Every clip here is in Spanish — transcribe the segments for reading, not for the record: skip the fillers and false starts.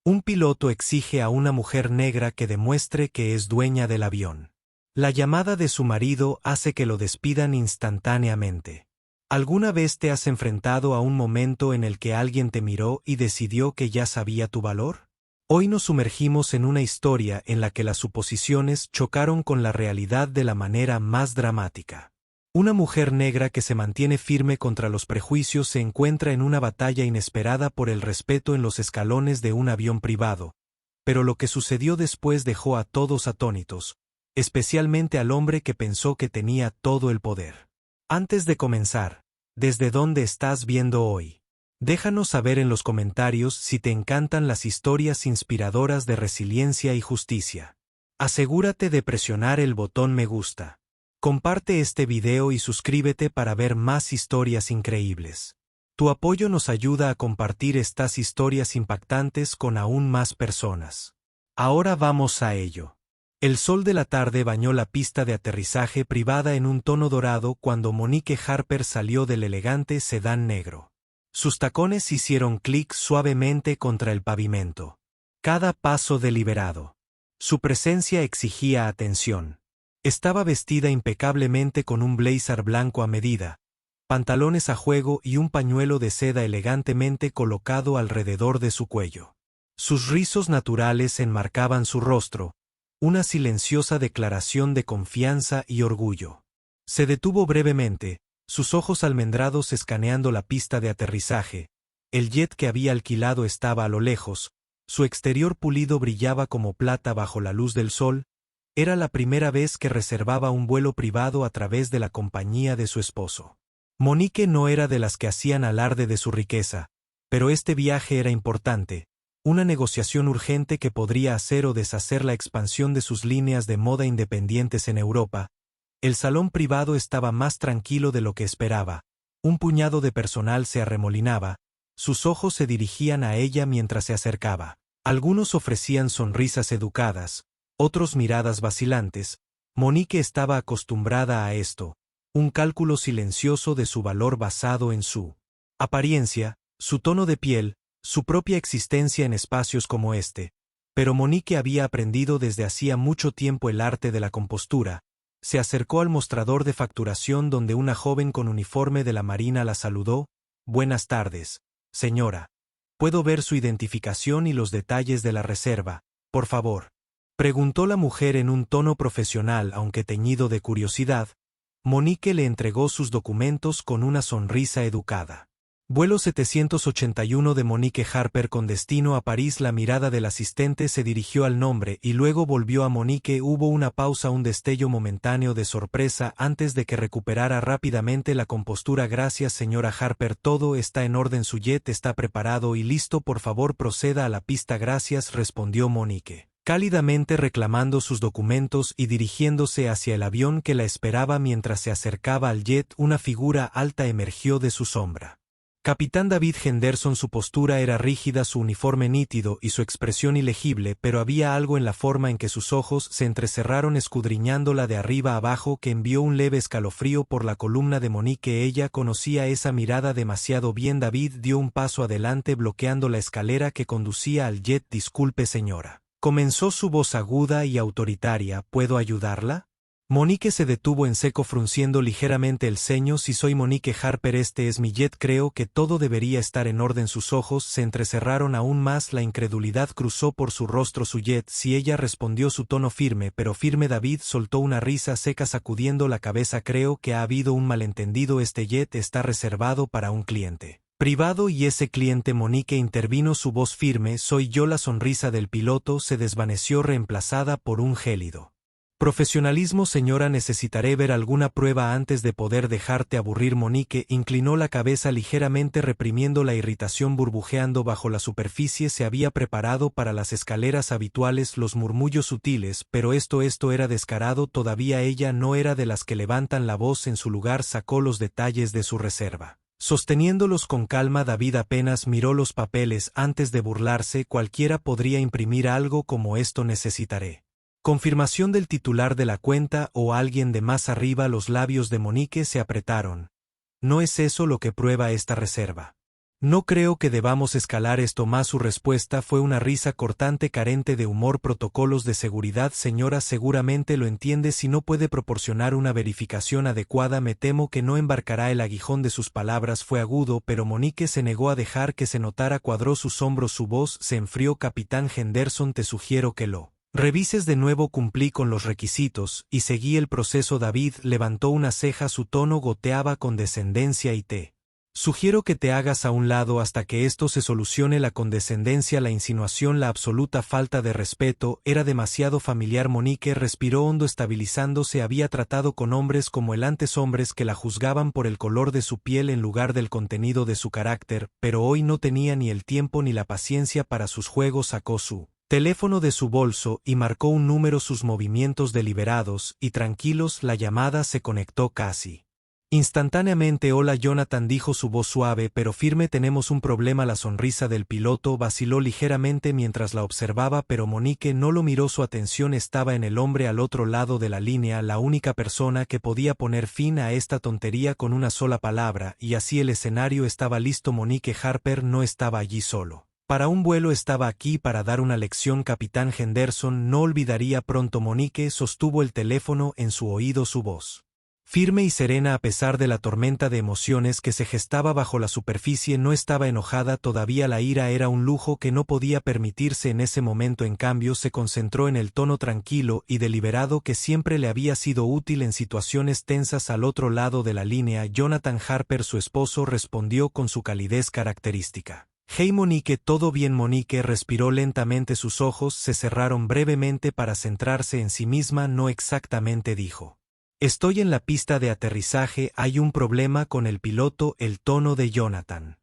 Un piloto exige a una mujer negra que demuestre que es dueña del avión. La llamada de su marido hace que lo despidan instantáneamente. ¿Alguna vez te has enfrentado a un momento en el que alguien te miró y decidió que ya sabía tu valor? Hoy nos sumergimos en una historia en la que las suposiciones chocaron con la realidad de la manera más dramática. Una mujer negra que se mantiene firme contra los prejuicios se encuentra en una batalla inesperada por el respeto en los escalones de un avión privado, pero lo que sucedió después dejó a todos atónitos, especialmente al hombre que pensó que tenía todo el poder. Antes de comenzar, ¿desde dónde estás viendo hoy? Déjanos saber en los comentarios si te encantan las historias inspiradoras de resiliencia y justicia. Asegúrate de presionar el botón me gusta. Comparte este video y suscríbete para ver más historias increíbles. Tu apoyo nos ayuda a compartir estas historias impactantes con aún más personas. Ahora vamos a ello. El sol de la tarde bañó la pista de aterrizaje privada en un tono dorado cuando Monique Harper salió del elegante sedán negro. Sus tacones hicieron clic suavemente contra el pavimento. Cada paso deliberado. Su presencia exigía atención. Estaba vestida impecablemente con un blazer blanco a medida, pantalones a juego y un pañuelo de seda elegantemente colocado alrededor de su cuello. Sus rizos naturales enmarcaban su rostro, una silenciosa declaración de confianza y orgullo. Se detuvo brevemente, sus ojos almendrados escaneando la pista de aterrizaje. El jet que había alquilado estaba a lo lejos, su exterior pulido brillaba como plata bajo la luz del sol. Era la primera vez que reservaba un vuelo privado a través de la compañía de su esposo. Monique no era de las que hacían alarde de su riqueza, pero este viaje era importante, una negociación urgente que podría hacer o deshacer la expansión de sus líneas de moda independientes en Europa. El salón privado estaba más tranquilo de lo que esperaba, un puñado de personal se arremolinaba, sus ojos se dirigían a ella mientras se acercaba. Algunos ofrecían sonrisas educadas, otros miradas vacilantes. Monique estaba acostumbrada a esto, un cálculo silencioso de su valor basado en su apariencia, su tono de piel, su propia existencia en espacios como este. Pero Monique había aprendido desde hacía mucho tiempo el arte de la compostura. Se acercó al mostrador de facturación donde una joven con uniforme de la Marina la saludó. «Buenas tardes, señora. ¿Puedo ver su identificación y los detalles de la reserva, por favor?», preguntó la mujer en un tono profesional aunque teñido de curiosidad. Monique le entregó sus documentos con una sonrisa educada. Vuelo 781 de Monique Harper con destino a París. La mirada del asistente se dirigió al nombre y luego volvió a Monique. Hubo una pausa, un destello momentáneo de sorpresa antes de que recuperara rápidamente la compostura. «Gracias, señora Harper, todo está en orden, su jet está preparado y listo, por favor proceda a la pista». «Gracias», respondió Monique, cálidamente reclamando sus documentos y dirigiéndose hacia el avión que la esperaba. Mientras se acercaba al jet, una figura alta emergió de su sombra. Capitán David Henderson. Su postura era rígida, su uniforme nítido y su expresión ilegible, pero había algo en la forma en que sus ojos se entrecerraron escudriñándola de arriba abajo que envió un leve escalofrío por la columna de Monique. Ella conocía esa mirada demasiado bien. David dio un paso adelante bloqueando la escalera que conducía al jet. «Disculpe, señora», comenzó su voz aguda y autoritaria. «¿Puedo ayudarla?». Monique se detuvo en seco frunciendo ligeramente el ceño. «Si soy Monique Harper, este es mi jet, creo que todo debería estar en orden». Sus ojos se entrecerraron aún más, la incredulidad cruzó por su rostro. «¿Su jet?». «Sí», ella respondió, su tono firme, pero firme. David soltó una risa seca sacudiendo la cabeza. «Creo que ha habido un malentendido, este jet está reservado para un cliente privado y ese cliente». Monique intervino, su voz firme. «Soy yo». La sonrisa del piloto se desvaneció reemplazada por un gélido profesionalismo. «Señora, necesitaré ver alguna prueba antes de poder dejarte aburrir». Monique inclinó la cabeza ligeramente reprimiendo la irritación burbujeando bajo la superficie. Se había preparado para las escaleras habituales, los murmullos sutiles, pero esto era descarado. Todavía ella no era de las que levantan la voz. En su lugar sacó los detalles de su reserva. Sosteniéndolos con calma, David apenas miró los papeles antes de burlarse. «Cualquiera podría imprimir algo como esto. Necesitaré confirmación del titular de la cuenta o alguien de más arriba». Los labios de Monique se apretaron. «¿No es eso lo que prueba esta reserva?». No creo que debamos escalar esto más. Su respuesta fue una risa cortante carente de humor. Protocolos de seguridad, señora, seguramente lo entiende. Si no puede proporcionar una verificación adecuada, me temo que no embarcará. El aguijón de sus palabras fue agudo, pero Monique se negó a dejar que se notara. Cuadró sus hombros, su voz se enfrió. Capitán Henderson, te sugiero que lo revises de nuevo. Cumplí con los requisitos, y seguí el proceso. David levantó una ceja, su tono goteaba condescendencia. Y te sugiero que te hagas a un lado hasta que esto se solucione. La condescendencia, la insinuación, la absoluta falta de respeto, era demasiado familiar. Monique respiró hondo, estabilizándose. Había tratado con hombres como él antes, hombres que la juzgaban por el color de su piel en lugar del contenido de su carácter, pero hoy no tenía ni el tiempo ni la paciencia para sus juegos. Sacó su teléfono de su bolso y marcó un número. Sus movimientos deliberados y tranquilos. La llamada se conectó casi instantáneamente. Hola Jonathan, dijo su voz suave pero firme. Tenemos un problema. La sonrisa del piloto vaciló ligeramente mientras la observaba, pero Monique no lo miró. Su atención estaba en el hombre al otro lado de la línea, la única persona que podía poner fin a esta tontería con una sola palabra, y así el escenario estaba listo. Monique Harper no estaba allí solo para un vuelo, estaba aquí para dar una lección. Capitán Henderson no olvidaría pronto. Monique sostuvo el teléfono en su oído, su voz firme y serena a pesar de la tormenta de emociones que se gestaba bajo la superficie. No estaba enojada todavía. La ira era un lujo que no podía permitirse en ese momento. En cambio, se concentró en el tono tranquilo y deliberado que siempre le había sido útil en situaciones tensas. Al otro lado de la línea, Jonathan Harper, su esposo, respondió con su calidez característica. Hey Monique, ¿todo bien? Monique respiró lentamente. Sus ojos se cerraron brevemente para centrarse en sí misma. No exactamente, dijo. Estoy en la pista de aterrizaje. Hay un problema con el piloto. El tono de Jonathan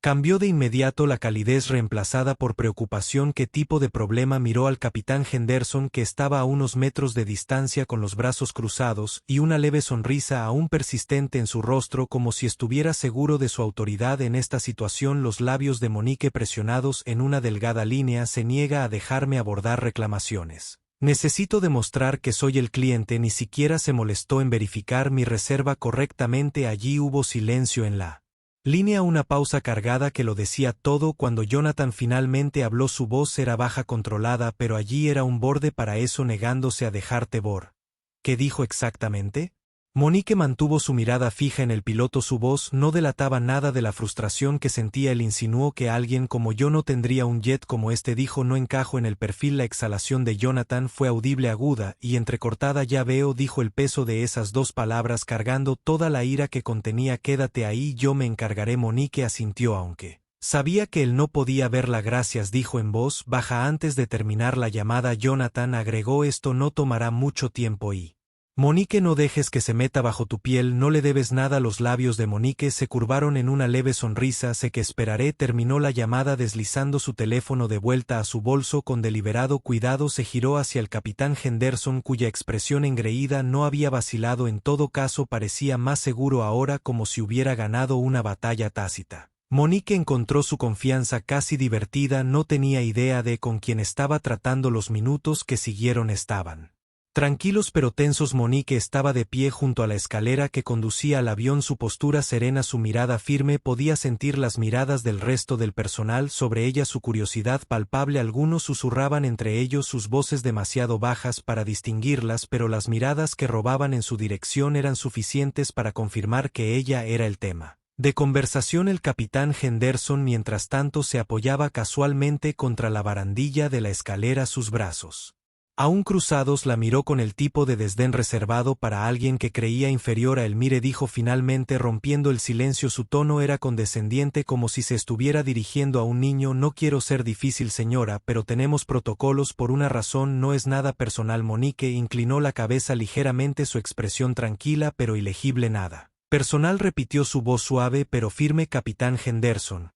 cambió de inmediato, la calidez reemplazada por preocupación. ¿Qué tipo de problema? Miró al capitán Henderson, que estaba a unos metros de distancia con los brazos cruzados y una leve sonrisa aún persistente en su rostro, como si estuviera seguro de su autoridad en esta situación. Los labios de Monique presionados en una delgada línea. Se niega a dejarme abordar reclamaciones. Necesito demostrar que soy el cliente. Ni siquiera se molestó en verificar mi reserva correctamente. Allí hubo silencio en la línea, una pausa cargada que lo decía todo. Cuando Jonathan finalmente habló, su voz era baja, controlada, pero allí era un borde para eso. Negándose a dejarte vor. ¿Qué dijo exactamente? Monique mantuvo su mirada fija en el piloto. Su voz no delataba nada de la frustración que sentía. Él insinuó que alguien como yo no tendría un jet como este. Dijo, no encajo en el perfil. La exhalación de Jonathan fue audible, aguda y entrecortada. Ya veo, dijo, el peso de esas dos palabras cargando toda la ira que contenía. Quédate ahí, yo me encargaré. Monique asintió, aunque sabía que él no podía verla. Gracias, dijo en voz baja antes de terminar la llamada. Jonathan agregó, esto no tomará mucho tiempo y Monique, no dejes que se meta bajo tu piel. No le debes nada. Los labios de Monique se curvaron en una leve sonrisa. Sé que esperaré. Terminó la llamada deslizando su teléfono de vuelta a su bolso. Con deliberado cuidado se giró hacia el capitán Henderson, cuya expresión engreída no había vacilado. En todo caso parecía más seguro ahora, como si hubiera ganado una batalla tácita. Monique encontró su confianza casi divertida. No tenía idea de con quién estaba tratando. Los minutos que siguieron estaban tranquilos pero tensos. Monique estaba de pie junto a la escalera que conducía al avión, su postura serena, su mirada firme. Podía sentir las miradas del resto del personal sobre ella, su curiosidad palpable. Algunos susurraban entre ellos, sus voces demasiado bajas para distinguirlas, pero las miradas que robaban en su dirección eran suficientes para confirmar que ella era el tema de conversación. El capitán Henderson, mientras tanto, se apoyaba casualmente contra la barandilla de la escalera, sus brazos aún cruzados. La miró con el tipo de desdén reservado para alguien que creía inferior a él. Mire, dijo finalmente, rompiendo el silencio. Su tono era condescendiente, como si se estuviera dirigiendo a un niño. No quiero ser difícil, señora, pero tenemos protocolos por una razón. No es nada personal. Monique inclinó la cabeza ligeramente, su expresión tranquila pero ilegible. Nada personal, repitió, su voz suave pero firme. Capitán Henderson,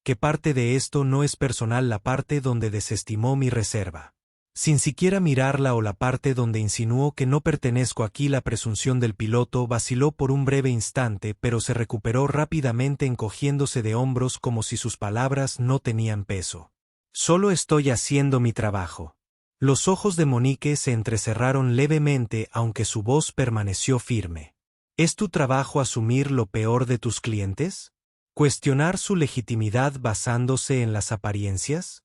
¿qué parte de esto no es personal? La parte donde desestimó mi reserva sin siquiera mirarla, o la parte donde insinuó que no pertenezco aquí. La presunción del piloto vaciló por un breve instante, pero se recuperó rápidamente, encogiéndose de hombros como si sus palabras no tenían peso. Solo estoy haciendo mi trabajo. Los ojos de Monique se entrecerraron levemente, aunque su voz permaneció firme. ¿Es tu trabajo asumir lo peor de tus clientes? ¿Cuestionar su legitimidad basándose en las apariencias?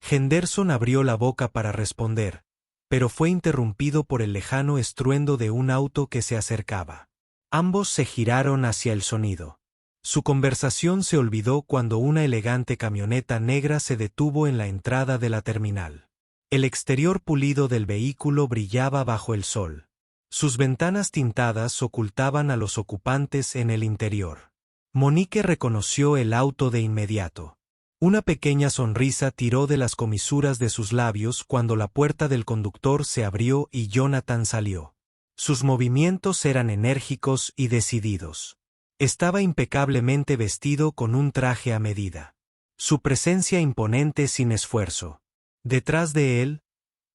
Henderson abrió la boca para responder, pero fue interrumpido por el lejano estruendo de un auto que se acercaba. Ambos se giraron hacia el sonido. Su conversación se olvidó cuando una elegante camioneta negra se detuvo en la entrada de la terminal. El exterior pulido del vehículo brillaba bajo el sol. Sus ventanas tintadas ocultaban a los ocupantes en el interior. Monique reconoció el auto de inmediato. Una pequeña sonrisa tiró de las comisuras de sus labios cuando la puerta del conductor se abrió y Jonathan salió. Sus movimientos eran enérgicos y decididos. Estaba impecablemente vestido con un traje a medida. Su presencia imponente sin esfuerzo. Detrás de él,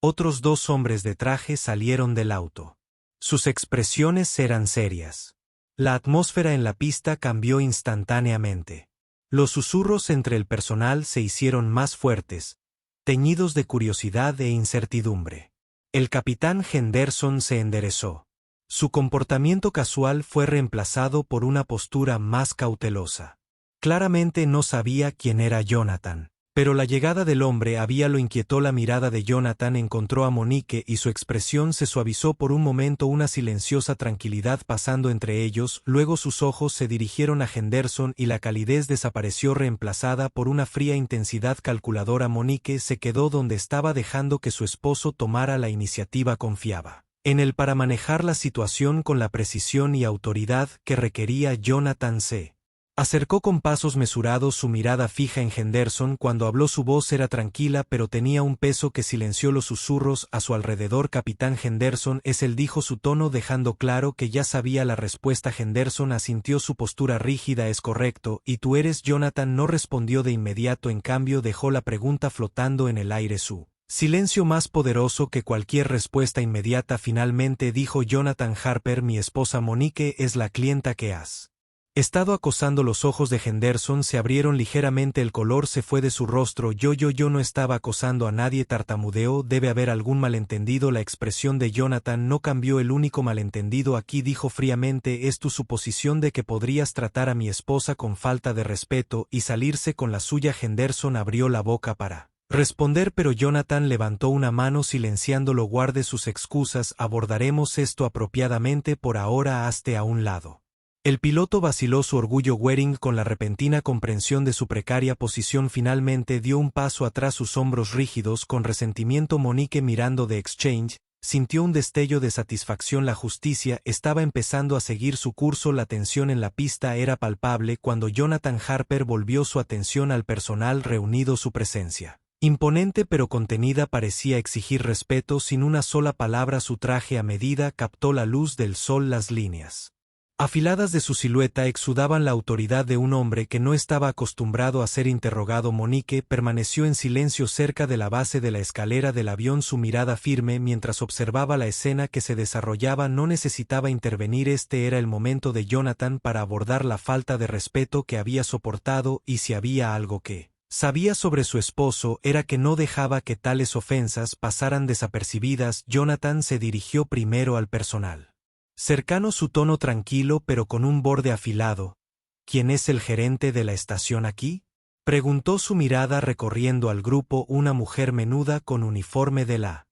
otros 2 hombres de traje salieron del auto. Sus expresiones eran serias. La atmósfera en la pista cambió instantáneamente. Los susurros entre el personal se hicieron más fuertes, teñidos de curiosidad e incertidumbre. El capitán Henderson se enderezó. Su comportamiento casual fue reemplazado por una postura más cautelosa. Claramente no sabía quién era Jonathan, pero la llegada del hombre lo inquietó. La mirada de Jonathan encontró a Monique y su expresión se suavizó por un momento, una silenciosa tranquilidad pasando entre ellos, luego sus ojos se dirigieron a Henderson y la calidez desapareció reemplazada por una fría intensidad calculadora. Monique se quedó donde estaba dejando que su esposo tomara la iniciativa. Confiaba en él para manejar la situación con la precisión y autoridad que requería. Jonathan se acercó con pasos mesurados, su mirada fija en Henderson. Cuando habló su voz era tranquila pero tenía un peso que silenció los susurros a su alrededor. Capitán Henderson, es él, dijo su tono dejando claro que ya sabía la respuesta. Henderson asintió, su postura rígida. Es correcto, ¿y tú eres Jonathan? No respondió de inmediato, en cambio dejó la pregunta flotando en el aire, su silencio más poderoso que cualquier respuesta inmediata. Finalmente dijo Jonathan: Harper, mi esposa Monique es la clienta que has estado acosando. Los ojos de Henderson se abrieron ligeramente, el color se fue de su rostro. Yo no estaba acosando a nadie, tartamudeó. Debe haber algún malentendido. La expresión de Jonathan no cambió. El único malentendido aquí, dijo fríamente, es tu suposición de que podrías tratar a mi esposa con falta de respeto y salirse con la suya. Henderson abrió la boca para responder, pero Jonathan levantó una mano silenciándolo. Guarde sus excusas, abordaremos esto apropiadamente. Por ahora hazte a un lado. El piloto vaciló, su orgullo Waring, con la repentina comprensión de su precaria posición. Finalmente dio un paso atrás, sus hombros rígidos con resentimiento. Monique, mirando de Exchange, sintió un destello de satisfacción. La justicia estaba empezando a seguir su curso. La tensión en la pista era palpable cuando Jonathan Harper volvió su atención al personal reunido. Su presencia, imponente pero contenida, parecía exigir respeto. Sin una sola palabra, su traje a medida captó la luz del sol. Las líneas afiladas de su silueta exudaban la autoridad de un hombre que no estaba acostumbrado a ser interrogado. Monique permaneció en silencio cerca de la base de la escalera del avión, su mirada firme mientras observaba la escena que se desarrollaba. No necesitaba intervenir, este era el momento de Jonathan para abordar la falta de respeto que había soportado, y si había algo que sabía sobre su esposo era que no dejaba que tales ofensas pasaran desapercibidas. Jonathan se dirigió primero al personal cercano, su tono tranquilo pero con un borde afilado. ¿Quién es el gerente de la estación aquí?, preguntó, su mirada recorriendo al grupo. Una mujer menuda con uniforme de la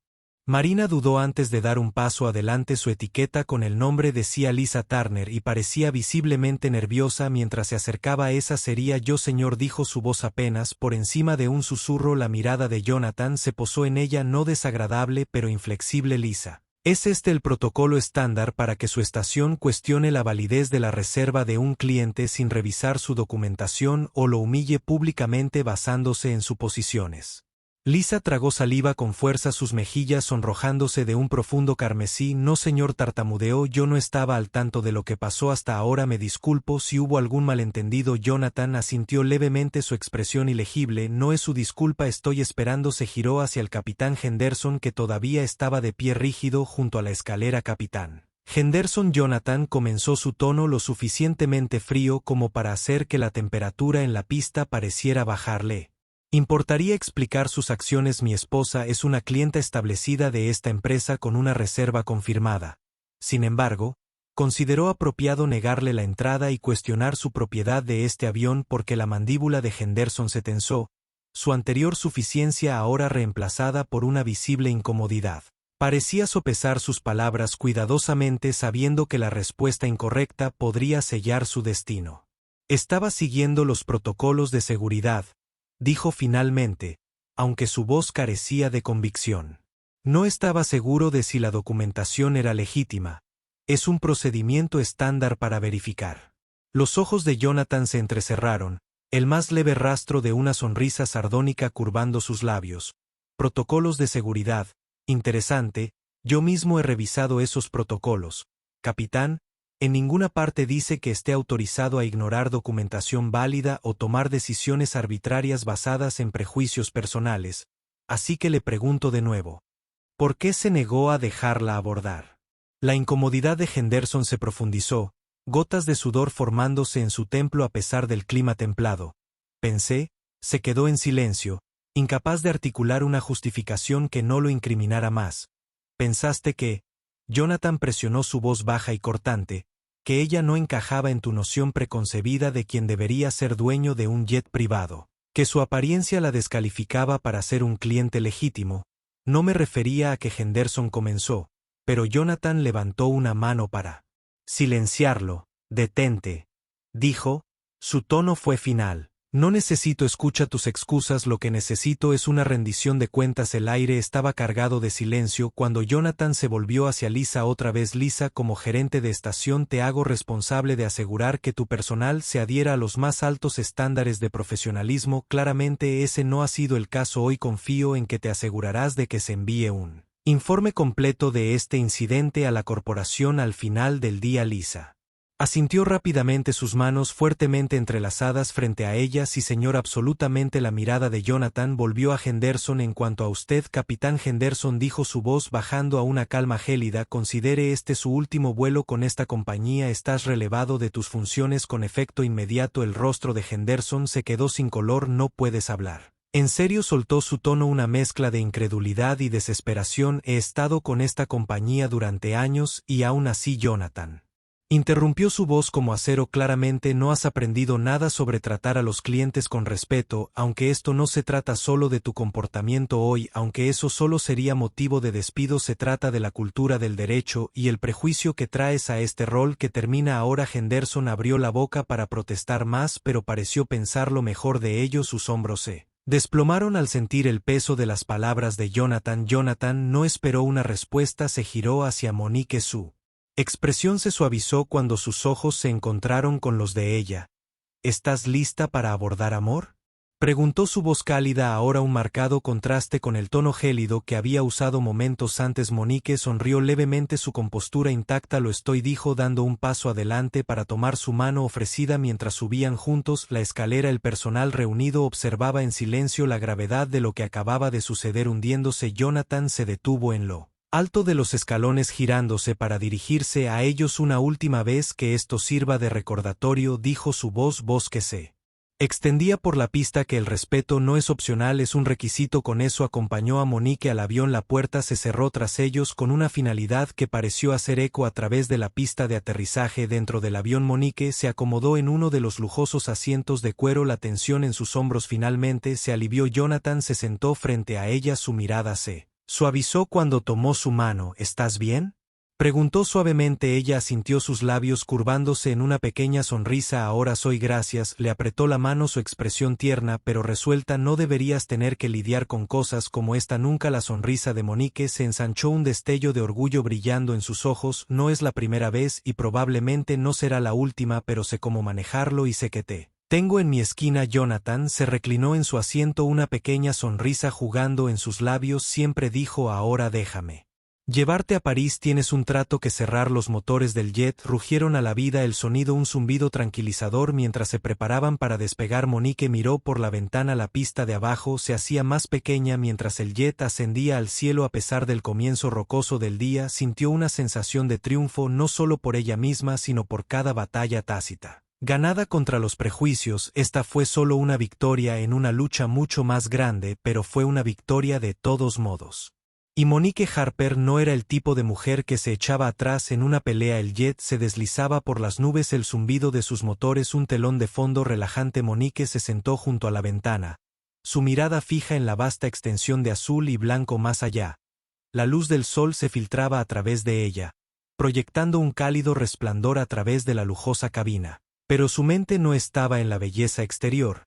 Marina dudó antes de dar un paso adelante. Su etiqueta con el nombre decía Lisa Turner y parecía visiblemente nerviosa mientras se acercaba. Esa sería yo, señor, dijo su voz apenas por encima de un susurro. La mirada de Jonathan se posó en ella, no desagradable pero inflexible. Lisa, ¿es este el protocolo estándar para que su estación cuestione la validez de la reserva de un cliente sin revisar su documentación o lo humille públicamente basándose en suposiciones? Lisa tragó saliva con fuerza, sus mejillas sonrojándose de un profundo carmesí. No, señor, tartamudeó, yo no estaba al tanto de lo que pasó hasta ahora. Me disculpo si hubo algún malentendido. Jonathan asintió levemente, su expresión ilegible. No es su disculpa, estoy esperando. Se giró hacia el capitán Henderson, que todavía estaba de pie rígido junto a la escalera. Capitán Henderson, Jonathan comenzó, su tono lo suficientemente frío como para hacer que la temperatura en la pista pareciera bajarle. ¿Importaría explicar sus acciones? Mi esposa es una clienta establecida de esta empresa con una reserva confirmada. Sin embargo, Consideró apropiado negarle la entrada y cuestionar su propiedad de este avión porque la mandíbula de Henderson se tensó, su anterior suficiencia ahora reemplazada por una visible incomodidad. Parecía sopesar sus palabras cuidadosamente sabiendo que la respuesta incorrecta podría sellar su destino. Estaba siguiendo los protocolos de seguridad, dijo finalmente, aunque su voz carecía de convicción. No estaba seguro de si la documentación era legítima. Es un procedimiento estándar para verificar. Los ojos de Jonathan se entrecerraron, el más leve rastro de una sonrisa sardónica curvando sus labios. Protocolos de seguridad. Interesante, yo mismo he revisado esos protocolos. Capitán, en ninguna parte dice que esté autorizado a ignorar documentación válida o tomar decisiones arbitrarias basadas en prejuicios personales, así que le pregunto de nuevo. ¿Por qué se negó a dejarla abordar? La incomodidad de Henderson se profundizó, gotas de sudor formándose en su templo a pesar del clima templado. Pensé, se quedó en silencio, incapaz de articular una justificación que no lo incriminara más. Pensaste que, Jonathan presionó su voz baja y cortante, que ella no encajaba en tu noción preconcebida de quien debería ser dueño de un jet privado, que su apariencia la descalificaba para ser un cliente legítimo. No me refería a que Henderson comenzó, pero Jonathan levantó una mano para silenciarlo. Detente, dijo, su tono fue final. No necesito escucha tus excusas, lo que necesito es una rendición de cuentas. El aire estaba cargado de silencio cuando Jonathan se volvió hacia Lisa otra vez. Lisa, como gerente de estación te hago responsable de asegurar que tu personal se adhiera a los más altos estándares de profesionalismo. Claramente ese no ha sido el caso hoy. Confío en que te asegurarás de que se envíe un informe completo de este incidente a la corporación al final del día. Lisa asintió rápidamente, sus manos fuertemente entrelazadas frente a ella. Sí, señor. Absolutamente. La mirada de Jonathan volvió a Henderson. En cuanto a usted, capitán Henderson, dijo su voz bajando a una calma gélida, considere este su último vuelo con esta compañía. Estás relevado de tus funciones con efecto inmediato. El rostro de Henderson se quedó sin color. No puedes hablar. En serio, soltó su tono una mezcla de incredulidad y desesperación. He estado con esta compañía durante años y aún así. Jonathan interrumpió su voz como acero. Claramente no has aprendido nada sobre tratar a los clientes con respeto, aunque esto no se trata solo de tu comportamiento hoy, aunque eso solo sería motivo de despido. Se trata de la cultura del derecho y el prejuicio que traes a este rol que termina ahora. Henderson abrió la boca para protestar más, pero pareció pensar lo mejor de ello. Sus hombros se desplomaron al sentir el peso de las palabras de Jonathan. Jonathan no esperó una respuesta. Se giró hacia Monique. Su expresión se suavizó cuando sus ojos se encontraron con los de ella. ¿Estás lista para abordar, amor? Preguntó, su voz cálida, ahora un marcado contraste con el tono gélido que había usado momentos antes. Monique sonrió levemente, su compostura intacta. Lo estoy, dijo dando un paso adelante para tomar su mano ofrecida mientras subían juntos la escalera. El personal reunido observaba en silencio la gravedad de lo que acababa de suceder. Hundiéndose, Jonathan se detuvo en lo alto de los escalones, girándose para dirigirse a ellos una última vez. Que esto sirva de recordatorio, dijo, su voz que se extendía por la pista, que el respeto no es opcional, es un requisito. Con eso acompañó a Monique al avión. La puerta se cerró tras ellos con una finalidad que pareció hacer eco a través de la pista de aterrizaje. Dentro del avión, Monique se acomodó en uno de los lujosos asientos de cuero, la tensión en sus hombros finalmente se alivió. Jonathan se sentó frente a ella, su mirada se suavizó cuando tomó su mano. ¿Estás bien?, preguntó suavemente. Ella asintió, sus labios curvándose en una pequeña sonrisa. Ahora soy, gracias. Le apretó la mano, su expresión tierna pero resuelta. No deberías tener que lidiar con cosas como esta nunca. La sonrisa de Monique se ensanchó, un destello de orgullo brillando en sus ojos. No es la primera vez y probablemente no será la última, pero sé cómo manejarlo y sé que te tengo en mi esquina. Jonathan se reclinó en su asiento, una pequeña sonrisa jugando en sus labios. Siempre, dijo, ahora déjame llevarte a París. Tienes un trato que cerrar. Los motores del jet rugieron a la vida, el sonido un zumbido tranquilizador mientras se preparaban para despegar. Monique miró por la ventana. La pista de abajo se hacía más pequeña mientras el jet ascendía al cielo. A pesar del comienzo rocoso del día, sintió una sensación de triunfo, no solo por ella misma sino por cada batalla tácita ganada contra los prejuicios. Esta fue solo una victoria en una lucha mucho más grande, pero fue una victoria de todos modos. Y Monique Harper no era el tipo de mujer que se echaba atrás en una pelea. El jet se deslizaba por las nubes, el zumbido de sus motores, un telón de fondo relajante. Monique se sentó junto a la ventana, su mirada fija en la vasta extensión de azul y blanco más allá. La luz del sol se filtraba a través de ella, proyectando un cálido resplandor a través de la lujosa cabina. Pero su mente no estaba en la belleza exterior.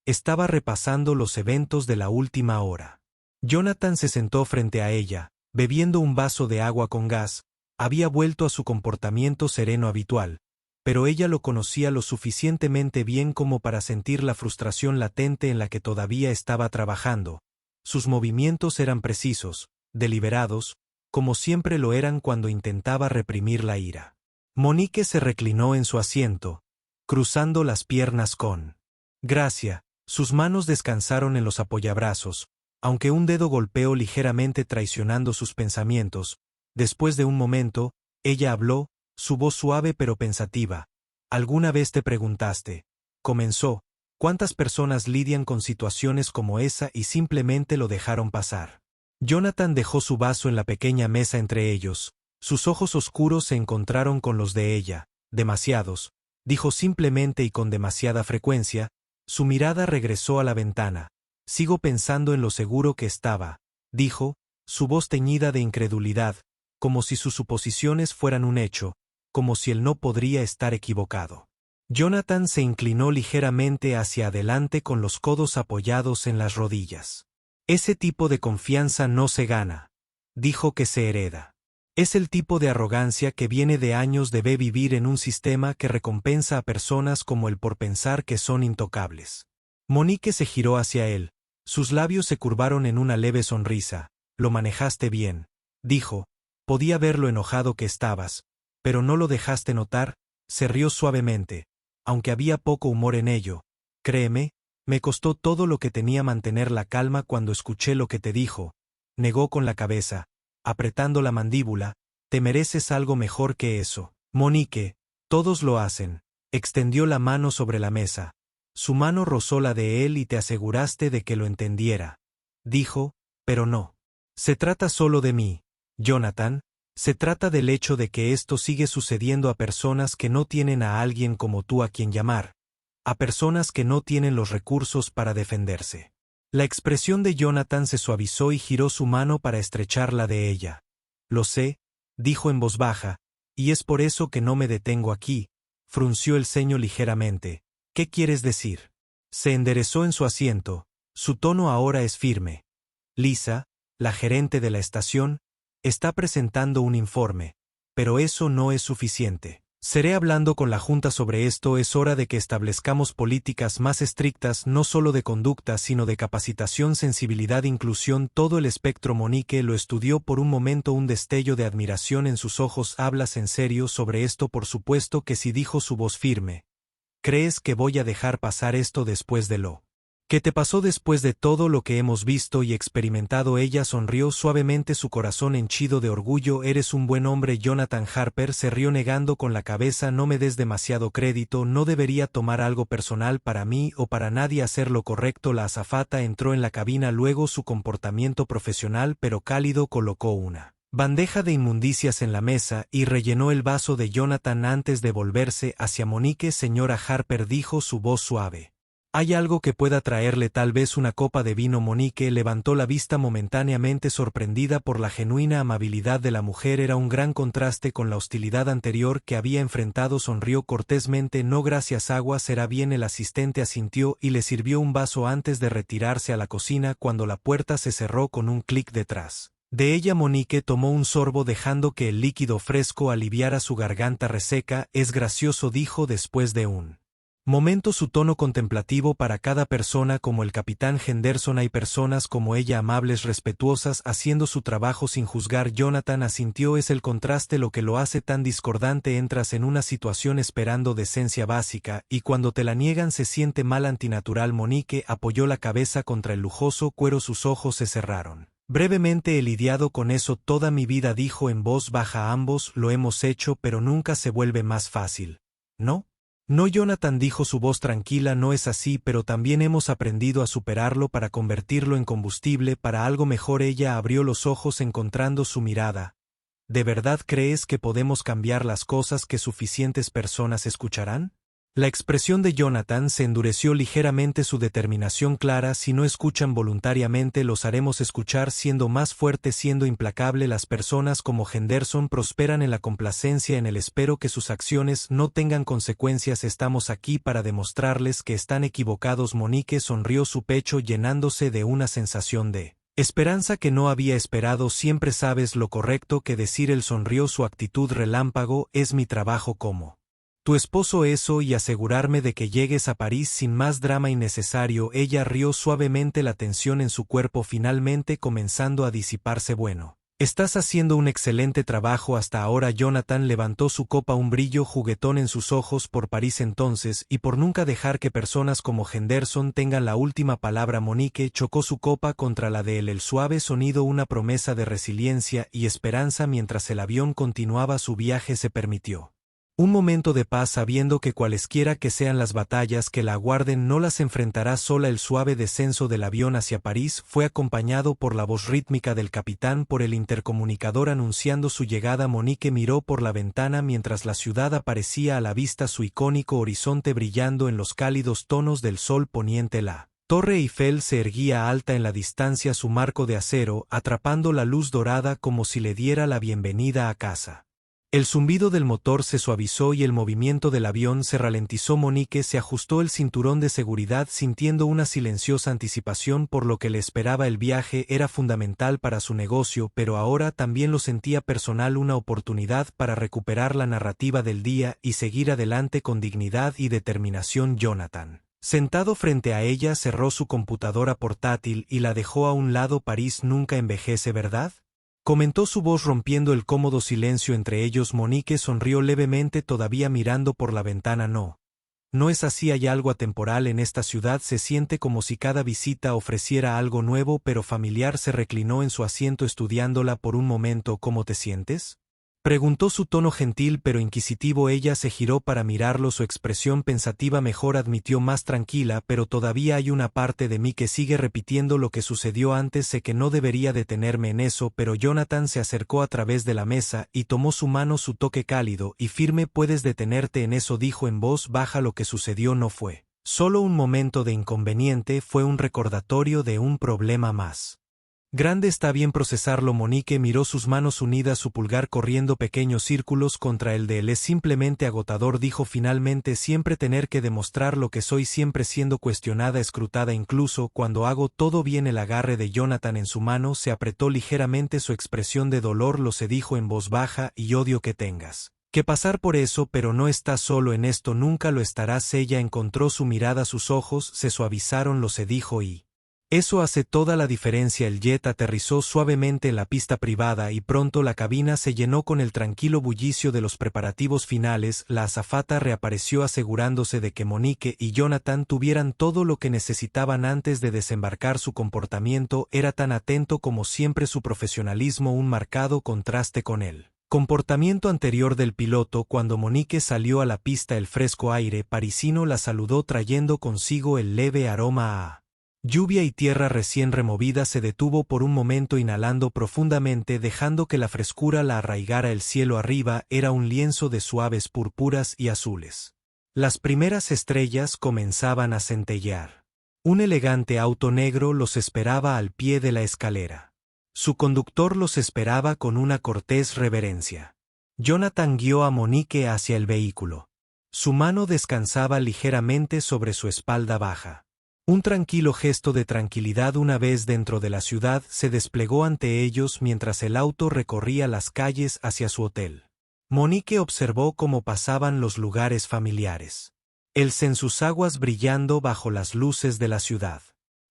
Estaba repasando los eventos de la última hora. Jonathan se sentó frente a ella, bebiendo un vaso de agua con gas. Había vuelto a su comportamiento sereno habitual, pero ella lo conocía lo suficientemente bien como para sentir la frustración latente en la que todavía estaba trabajando. Sus movimientos eran precisos, deliberados, como siempre lo eran cuando intentaba reprimir la ira. Monique se reclinó en su asiento, cruzando las piernas con gracia. Sus manos descansaron en los apoyabrazos, aunque un dedo golpeó ligeramente traicionando sus pensamientos. Después de un momento, ella habló, su voz suave pero pensativa. ¿Alguna vez te preguntaste? Comenzó. ¿Cuántas personas lidian con situaciones como esa y simplemente lo dejaron pasar? Jonathan dejó su vaso en la pequeña mesa entre ellos. Sus ojos oscuros se encontraron con los de ella. Demasiados, dijo simplemente y con demasiada frecuencia. Su mirada regresó a la ventana. Sigo pensando en lo seguro que estaba, dijo, su voz teñida de incredulidad, como si sus suposiciones fueran un hecho, como si él no podría estar equivocado. Jonathan se inclinó ligeramente hacia adelante con los codos apoyados en las rodillas. Ese tipo de confianza no se gana, dijo, que se hereda. Es el tipo de arrogancia que viene de años de vivir en un sistema que recompensa a personas como él por pensar que son intocables. Monique se giró hacia él. Sus labios se curvaron en una leve sonrisa. Lo manejaste bien, dijo. Podía ver lo enojado que estabas, pero no lo dejaste notar. Se rió suavemente, aunque había poco humor en ello. Créeme, me costó todo lo que tenía mantener la calma cuando escuché lo que te dijo. Negó con la cabeza, apretando la mandíbula. Te mereces algo mejor que eso. Monique, todos lo hacen. Extendió la mano sobre la mesa. Su mano rozó la de él y te aseguraste de que lo entendiera. Dijo, pero no. Se trata solo de mí, Jonathan. Se trata del hecho de que esto sigue sucediendo a personas que no tienen a alguien como tú a quien llamar. A personas que no tienen los recursos para defenderse. La expresión de Jonathan se suavizó y giró su mano para estrechar la de ella. Lo sé, dijo en voz baja, y es por eso que no me detengo aquí. Frunció el ceño ligeramente. ¿Qué quieres decir? Se enderezó en su asiento. Su tono ahora es firme. Lisa, la gerente de la estación, está presentando un informe, pero eso no es suficiente. Seré hablando con la Junta sobre esto. Es hora de que establezcamos políticas más estrictas, no solo de conducta sino de capacitación, sensibilidad, inclusión, todo el espectro. Monique lo estudió por un momento, un destello de admiración en sus ojos. ¿Hablas en serio sobre esto? Por supuesto que sí, dijo su voz firme. ¿Crees que voy a dejar pasar esto después de lo que te pasó, después de todo lo que hemos visto y experimentado? Ella sonrió suavemente, su corazón henchido de orgullo. Eres un buen hombre. Jonathan Harper se rió negando con la cabeza. No me des demasiado crédito. No debería tomar algo personal para mí o para nadie. Hacer lo correcto. La azafata entró en la cabina. Luego su comportamiento profesional pero cálido colocó una bandeja de inmundicias en la mesa y rellenó el vaso de Jonathan antes de volverse hacia Monique. Señora Harper, dijo, su voz suave. ¿Hay algo que pueda traerle? Tal vez una copa de vino. Monique levantó la vista momentáneamente sorprendida por la genuina amabilidad de la mujer. Era un gran contraste con la hostilidad anterior que había enfrentado. Sonrió cortésmente. No, gracias. Agua será bien. El asistente asintió y le sirvió un vaso antes de retirarse a la cocina. Cuando la puerta se cerró con un clic detrás de ella, Monique tomó un sorbo dejando que el líquido fresco aliviara su garganta reseca. Es gracioso, dijo después de un momento, su tono contemplativo. Para cada persona como el capitán Henderson hay personas como ella, amables, respetuosas, haciendo su trabajo sin juzgar. Jonathan asintió. Es el contraste lo que lo hace tan discordante. Entras en una situación esperando decencia básica y cuando te la niegan se siente mal, antinatural. Monique apoyó la cabeza contra el lujoso cuero, sus ojos se cerraron. Brevemente he lidiado con eso toda mi vida, dijo en voz baja. Ambos lo hemos hecho, pero nunca se vuelve más fácil, ¿no? No, Jonathan, dijo su voz tranquila, no es así, pero también hemos aprendido a superarlo para convertirlo en combustible para algo mejor. Ella abrió los ojos encontrando su mirada. ¿De verdad crees que podemos cambiar las cosas que suficientes personas escucharán? La expresión de Jonathan se endureció ligeramente, su determinación clara: si no escuchan voluntariamente, los haremos escuchar, siendo más fuerte, siendo implacable. Las personas como Henderson prosperan en la complacencia, en el espero que sus acciones no tengan consecuencias. Estamos aquí para demostrarles que están equivocados. Monique sonrió, su pecho llenándose de una sensación de esperanza que no había esperado. Siempre sabes lo correcto que decir. Él sonrió, su actitud relámpago: es mi trabajo como tu esposo eso, y asegurarme de que llegues a París sin más drama innecesario. Ella rió suavemente, la tensión en su cuerpo finalmente comenzando a disiparse. Bueno, estás haciendo un excelente trabajo hasta ahora. Jonathan levantó su copa, un brillo juguetón en sus ojos. Por París entonces, y por nunca dejar que personas como Henderson tengan la última palabra. Monique chocó su copa contra la de él, el suave sonido una promesa de resiliencia y esperanza. Mientras el avión continuaba su viaje, se permitió un momento de paz, sabiendo que cualesquiera que sean las batallas que la aguarden, no las enfrentará sola. El suave descenso del avión hacia París fue acompañado por la voz rítmica del capitán por el intercomunicador anunciando su llegada. Monique miró por la ventana mientras la ciudad aparecía a la vista, su icónico horizonte brillando en los cálidos tonos del sol poniente. La Torre Eiffel se erguía alta en la distancia, su marco de acero atrapando la luz dorada como si le diera la bienvenida a casa. El zumbido del motor se suavizó y el movimiento del avión se ralentizó. Monique se ajustó el cinturón de seguridad, sintiendo una silenciosa anticipación por lo que le esperaba. El viaje era fundamental para su negocio, pero ahora también lo sentía personal, una oportunidad para recuperar la narrativa del día y seguir adelante con dignidad y determinación. Jonathan, sentado frente a ella, cerró su computadora portátil y la dejó a un lado. París nunca envejece, ¿verdad?, comentó su voz rompiendo el cómodo silencio entre ellos. Monique sonrió levemente, todavía mirando por la ventana. No es así, hay algo atemporal en esta ciudad, se siente como si cada visita ofreciera algo nuevo pero familiar. Se reclinó en su asiento estudiándola por un momento. ¿Cómo te sientes?, preguntó, su tono gentil pero inquisitivo. Ella se giró para mirarlo, su expresión pensativa. Mejor, admitió más tranquila, pero todavía hay una parte de mí que sigue repitiendo lo que sucedió antes. Sé que no debería detenerme en eso, pero Jonathan se acercó a través de la mesa y tomó su mano, su toque cálido y firme. Puedes detenerte en eso, dijo en voz baja. Lo que sucedió no fue solo un momento de inconveniente, fue un recordatorio de un problema más grande. Está bien procesarlo. Monique miró sus manos unidas, su pulgar corriendo pequeños círculos contra el de él. Es simplemente agotador, dijo finalmente, siempre tener que demostrar lo que soy, siempre siendo cuestionada, escrutada, incluso cuando hago todo bien. El agarre de Jonathan en su mano se apretó ligeramente, su expresión de dolor lo se dijo en voz baja: y odio que tengas que pasar por eso, pero no estás solo en esto, nunca lo estarás. Ella encontró su mirada, sus ojos se suavizaron, lo se dijo, y eso hace toda la diferencia. El jet aterrizó suavemente en la pista privada y pronto la cabina se llenó con el tranquilo bullicio de los preparativos finales. La azafata reapareció asegurándose de que Monique y Jonathan tuvieran todo lo que necesitaban antes de desembarcar. Su comportamiento era tan atento como siempre, su profesionalismo un marcado contraste con él comportamiento anterior del piloto. Cuando Monique salió a la pista, el fresco aire parisino la saludó trayendo consigo el leve aroma a lluvia y tierra recién removida. Se detuvo por un momento, inhalando profundamente, dejando que la frescura la arraigara. El cielo arriba era un lienzo de suaves púrpuras y azules. Las primeras estrellas comenzaban a centellear. Un elegante auto negro los esperaba al pie de la escalera. Su conductor los esperaba con una cortés reverencia. Jonathan guió a Monique hacia el vehículo. Su mano descansaba ligeramente sobre su espalda baja. Un tranquilo gesto de tranquilidad. Una vez dentro de la ciudad, se desplegó ante ellos mientras el auto recorría las calles hacia su hotel. Monique observó cómo pasaban los lugares familiares. El en sus aguas brillando bajo las luces de la ciudad.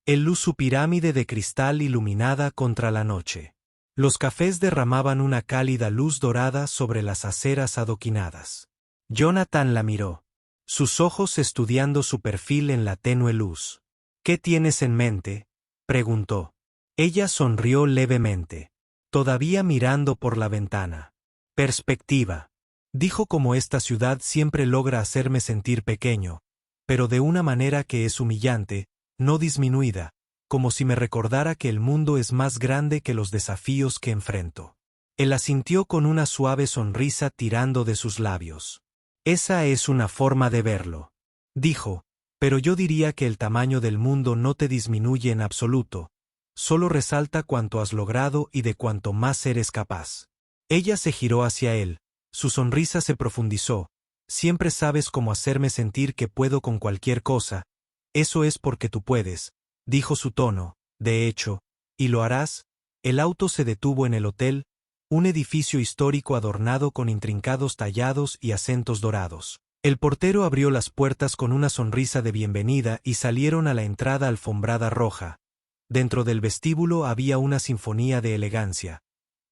El luz, su pirámide de cristal iluminada contra la noche. Los cafés derramaban una cálida luz dorada sobre las aceras adoquinadas. Jonathan la miró, sus ojos estudiando su perfil en la tenue luz. ¿Qué tienes en mente?, preguntó. Ella sonrió levemente, todavía mirando por la ventana. Perspectiva. Dijo como esta ciudad siempre logra hacerme sentir pequeño, pero de una manera que es humillante, no disminuida, como si me recordara que el mundo es más grande que los desafíos que enfrento. Él asintió con una suave sonrisa tirando de sus labios. Esa es una forma de verlo. Dijo, pero yo diría que el tamaño del mundo no te disminuye en absoluto, solo resalta cuanto has logrado y de cuanto más eres capaz. Ella se giró hacia él, su sonrisa se profundizó. Siempre sabes cómo hacerme sentir que puedo con cualquier cosa. Eso es porque tú puedes, dijo su tono, de hecho, y lo harás. El auto se detuvo en el hotel, un edificio histórico adornado con intrincados tallados y acentos dorados. El portero abrió las puertas con una sonrisa de bienvenida y salieron a la entrada alfombrada roja. Dentro del vestíbulo había una sinfonía de elegancia.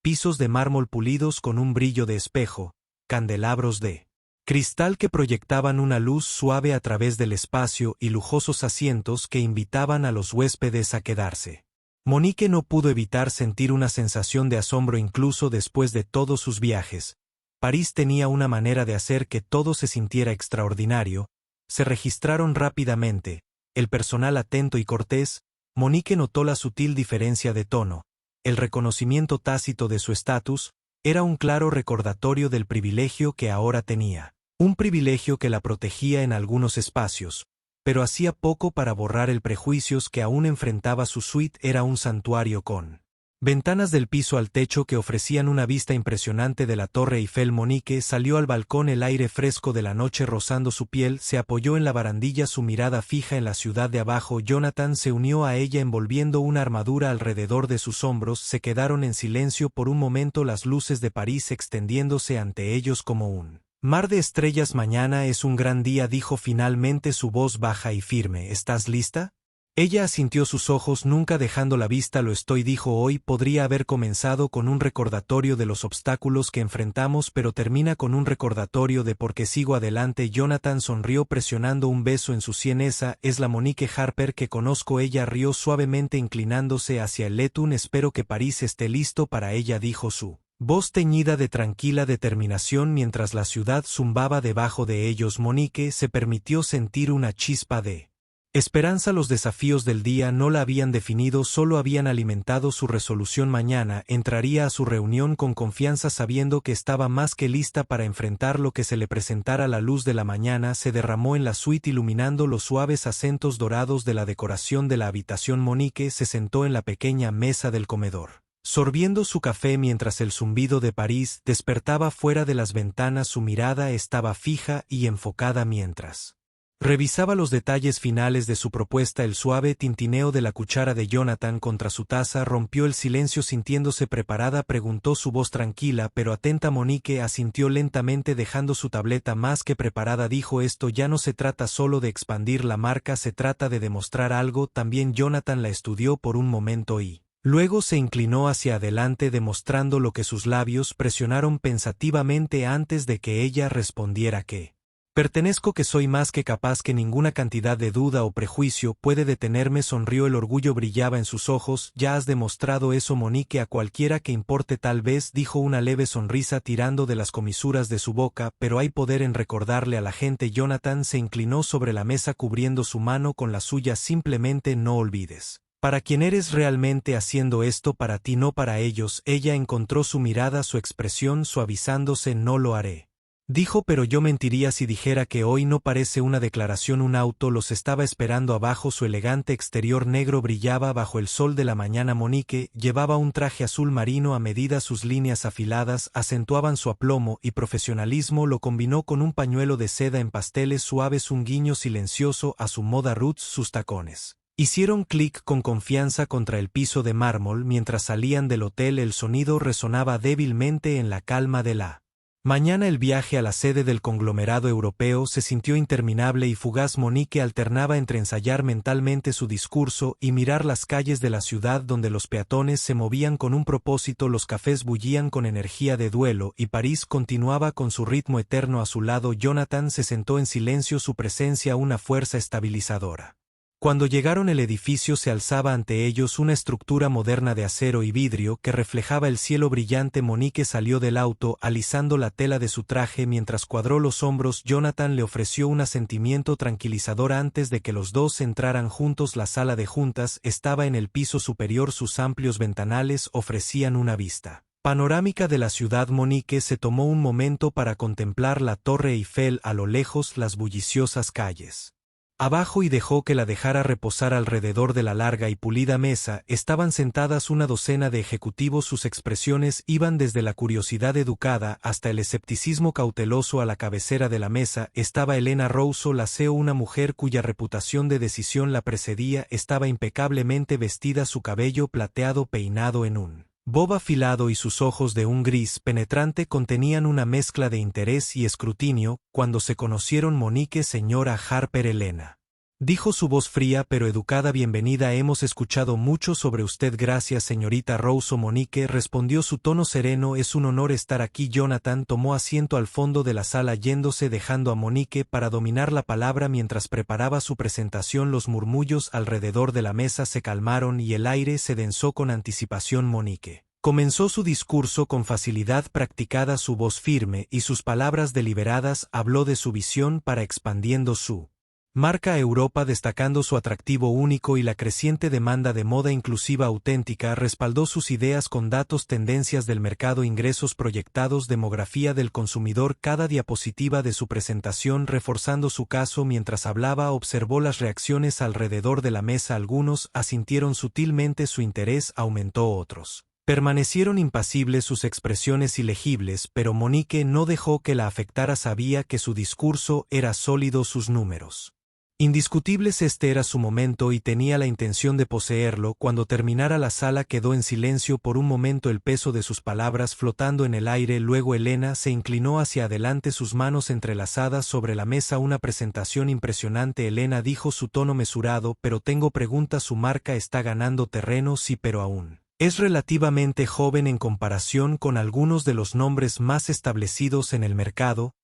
Pisos de mármol pulidos con un brillo de espejo, candelabros de cristal que proyectaban una luz suave a través del espacio y lujosos asientos que invitaban a los huéspedes a quedarse. Monique no pudo evitar sentir una sensación de asombro incluso después de todos sus viajes. París tenía una manera de hacer que todo se sintiera extraordinario. Se registraron rápidamente, el personal atento y cortés. Monique notó la sutil diferencia de tono. El reconocimiento tácito de su estatus era un claro recordatorio del privilegio que ahora tenía. Un privilegio que la protegía en algunos espacios, pero hacía poco para borrar el prejuicios que aún enfrentaba. Su suite era un santuario con ventanas del piso al techo que ofrecían una vista impresionante de la Torre Eiffel. Monique salió al balcón, el aire fresco de la noche rozando su piel, se apoyó en la barandilla, su mirada fija en la ciudad de abajo. Jonathan se unió a ella envolviendo una armadura alrededor de sus hombros. Se quedaron en silencio por un momento, las luces de París extendiéndose ante ellos como un mar de estrellas. Mañana es un gran día, dijo finalmente, su voz baja y firme. ¿Estás lista? Ella asintió, sus ojos nunca dejando la vista. Lo estoy, dijo. Hoy podría haber comenzado con un recordatorio de los obstáculos que enfrentamos, pero termina con un recordatorio de por qué sigo adelante. Jonathan sonrió presionando un beso en su sien. Esa es la Monique Harper que conozco. Ella rió suavemente inclinándose hacia el letún. Espero que París esté listo para ella, dijo su voz teñida de tranquila determinación mientras la ciudad zumbaba debajo de ellos. Monique se permitió sentir una chispa de esperanza. Los desafíos del día no la habían definido, solo habían alimentado su resolución. Mañana entraría a su reunión con confianza, sabiendo que estaba más que lista para enfrentar lo que se le presentara. La luz de la mañana se derramó en la suite iluminando los suaves acentos dorados de la decoración de la habitación. Monique se sentó en la pequeña mesa del comedor, sorbiendo su café mientras el zumbido de París despertaba fuera de las ventanas. Su mirada estaba fija y enfocada mientras revisaba los detalles finales de su propuesta. El suave tintineo de la cuchara de Jonathan contra su taza rompió el silencio. Sintiéndose preparada, preguntó, su voz tranquila pero atenta. Monique asintió lentamente dejando su tableta. Más que preparada, dijo, esto ya no se trata solo de expandir la marca, se trata de demostrar algo también. Jonathan la estudió por un momento y luego se inclinó hacia adelante demostrando lo que sus labios presionaron pensativamente antes de que ella respondiera que pertenezco, que soy más que capaz, que ninguna cantidad de duda o prejuicio puede detenerme. Sonrió, el orgullo brillaba en sus ojos. Ya has demostrado eso, Monique, a cualquiera que importe. Tal vez, dijo, una leve sonrisa tirando de las comisuras de su boca, pero hay poder en recordarle a la gente. Jonathan se inclinó sobre la mesa cubriendo su mano con la suya. Simplemente no olvides para quién eres realmente haciendo esto, para ti, no para ellos. Ella encontró su mirada, su expresión suavizándose. No lo haré, dijo, pero yo mentiría si dijera que hoy no parece una declaración. Un auto los estaba esperando abajo. Su elegante exterior negro brillaba bajo el sol de la mañana. Monique llevaba un traje azul marino a medida. Sus líneas afiladas acentuaban su aplomo y profesionalismo. Lo combinó con un pañuelo de seda en pasteles suaves, un guiño silencioso a su moda roots. Sus tacones hicieron clic con confianza contra el piso de mármol mientras salían del hotel. El sonido resonaba débilmente en la calma de la mañana. El viaje a la sede del conglomerado europeo se sintió interminable y fugaz. Monique alternaba entre ensayar mentalmente su discurso y mirar las calles de la ciudad donde los peatones se movían con un propósito, los cafés bullían con energía de duelo y París continuaba con su ritmo eterno a su lado. Jonathan se sentó en silencio, su presencia una fuerza estabilizadora. Cuando llegaron el edificio se alzaba ante ellos una estructura moderna de acero y vidrio que reflejaba el cielo brillante. Monique salió del auto alisando la tela de su traje mientras cuadró los hombros. Jonathan le ofreció un asentimiento tranquilizador antes de que los dos entraran juntos. La sala de juntas estaba en el piso superior. Sus amplios ventanales ofrecían una vista panorámica de la ciudad. Monique se tomó un momento para contemplar la Torre Eiffel a lo lejos, las bulliciosas calles abajo, y dejó que la dejara reposar. Alrededor de la larga y pulida mesa estaban sentadas una docena de ejecutivos. Sus expresiones iban desde la curiosidad educada hasta el escepticismo cauteloso. A la cabecera de la mesa estaba Elena Rousseau, la CEO, una mujer cuya reputación de decisión la precedía. Estaba impecablemente vestida, su cabello plateado peinado en un bob afilado y sus ojos de un gris penetrante contenían una mezcla de interés y escrutinio. Cuando se conocieron, Monique, señora Harper. Elena dijo su voz fría pero educada. Bienvenida, hemos escuchado mucho sobre usted. Gracias, señorita Rousseau. Monique respondió, su tono sereno. Es un honor estar aquí. Jonathan tomó asiento al fondo de la sala yéndose, dejando a Monique para dominar la palabra mientras preparaba su presentación. Los murmullos alrededor de la mesa se calmaron y el aire se densó con anticipación. Monique comenzó su discurso con facilidad practicada, su voz firme y sus palabras deliberadas. Habló de su visión para expandiendo su marca a Europa, destacando su atractivo único y la creciente demanda de moda inclusiva auténtica. Respaldó sus ideas con datos, tendencias del mercado, ingresos proyectados, demografía del consumidor. Cada diapositiva de su presentación reforzando su caso. Mientras hablaba, observó las reacciones alrededor de la mesa. Algunos asintieron sutilmente, su interés aumentó, otros permanecieron impasibles, sus expresiones ilegibles, pero Monique no dejó que la afectara. Sabía que su discurso era sólido, sus números indiscutibles. Este era su momento y tenía la intención de poseerlo. Cuando terminara la sala quedó en silencio por un momento, el peso de sus palabras flotando en el aire. Luego Elena se inclinó hacia adelante, sus manos entrelazadas sobre la mesa. Una presentación impresionante, Elena dijo, su tono mesurado. Pero tengo preguntas. Su marca está ganando terreno, sí, pero aún es relativamente joven en comparación con algunos de los nombres más establecidos en el mercado.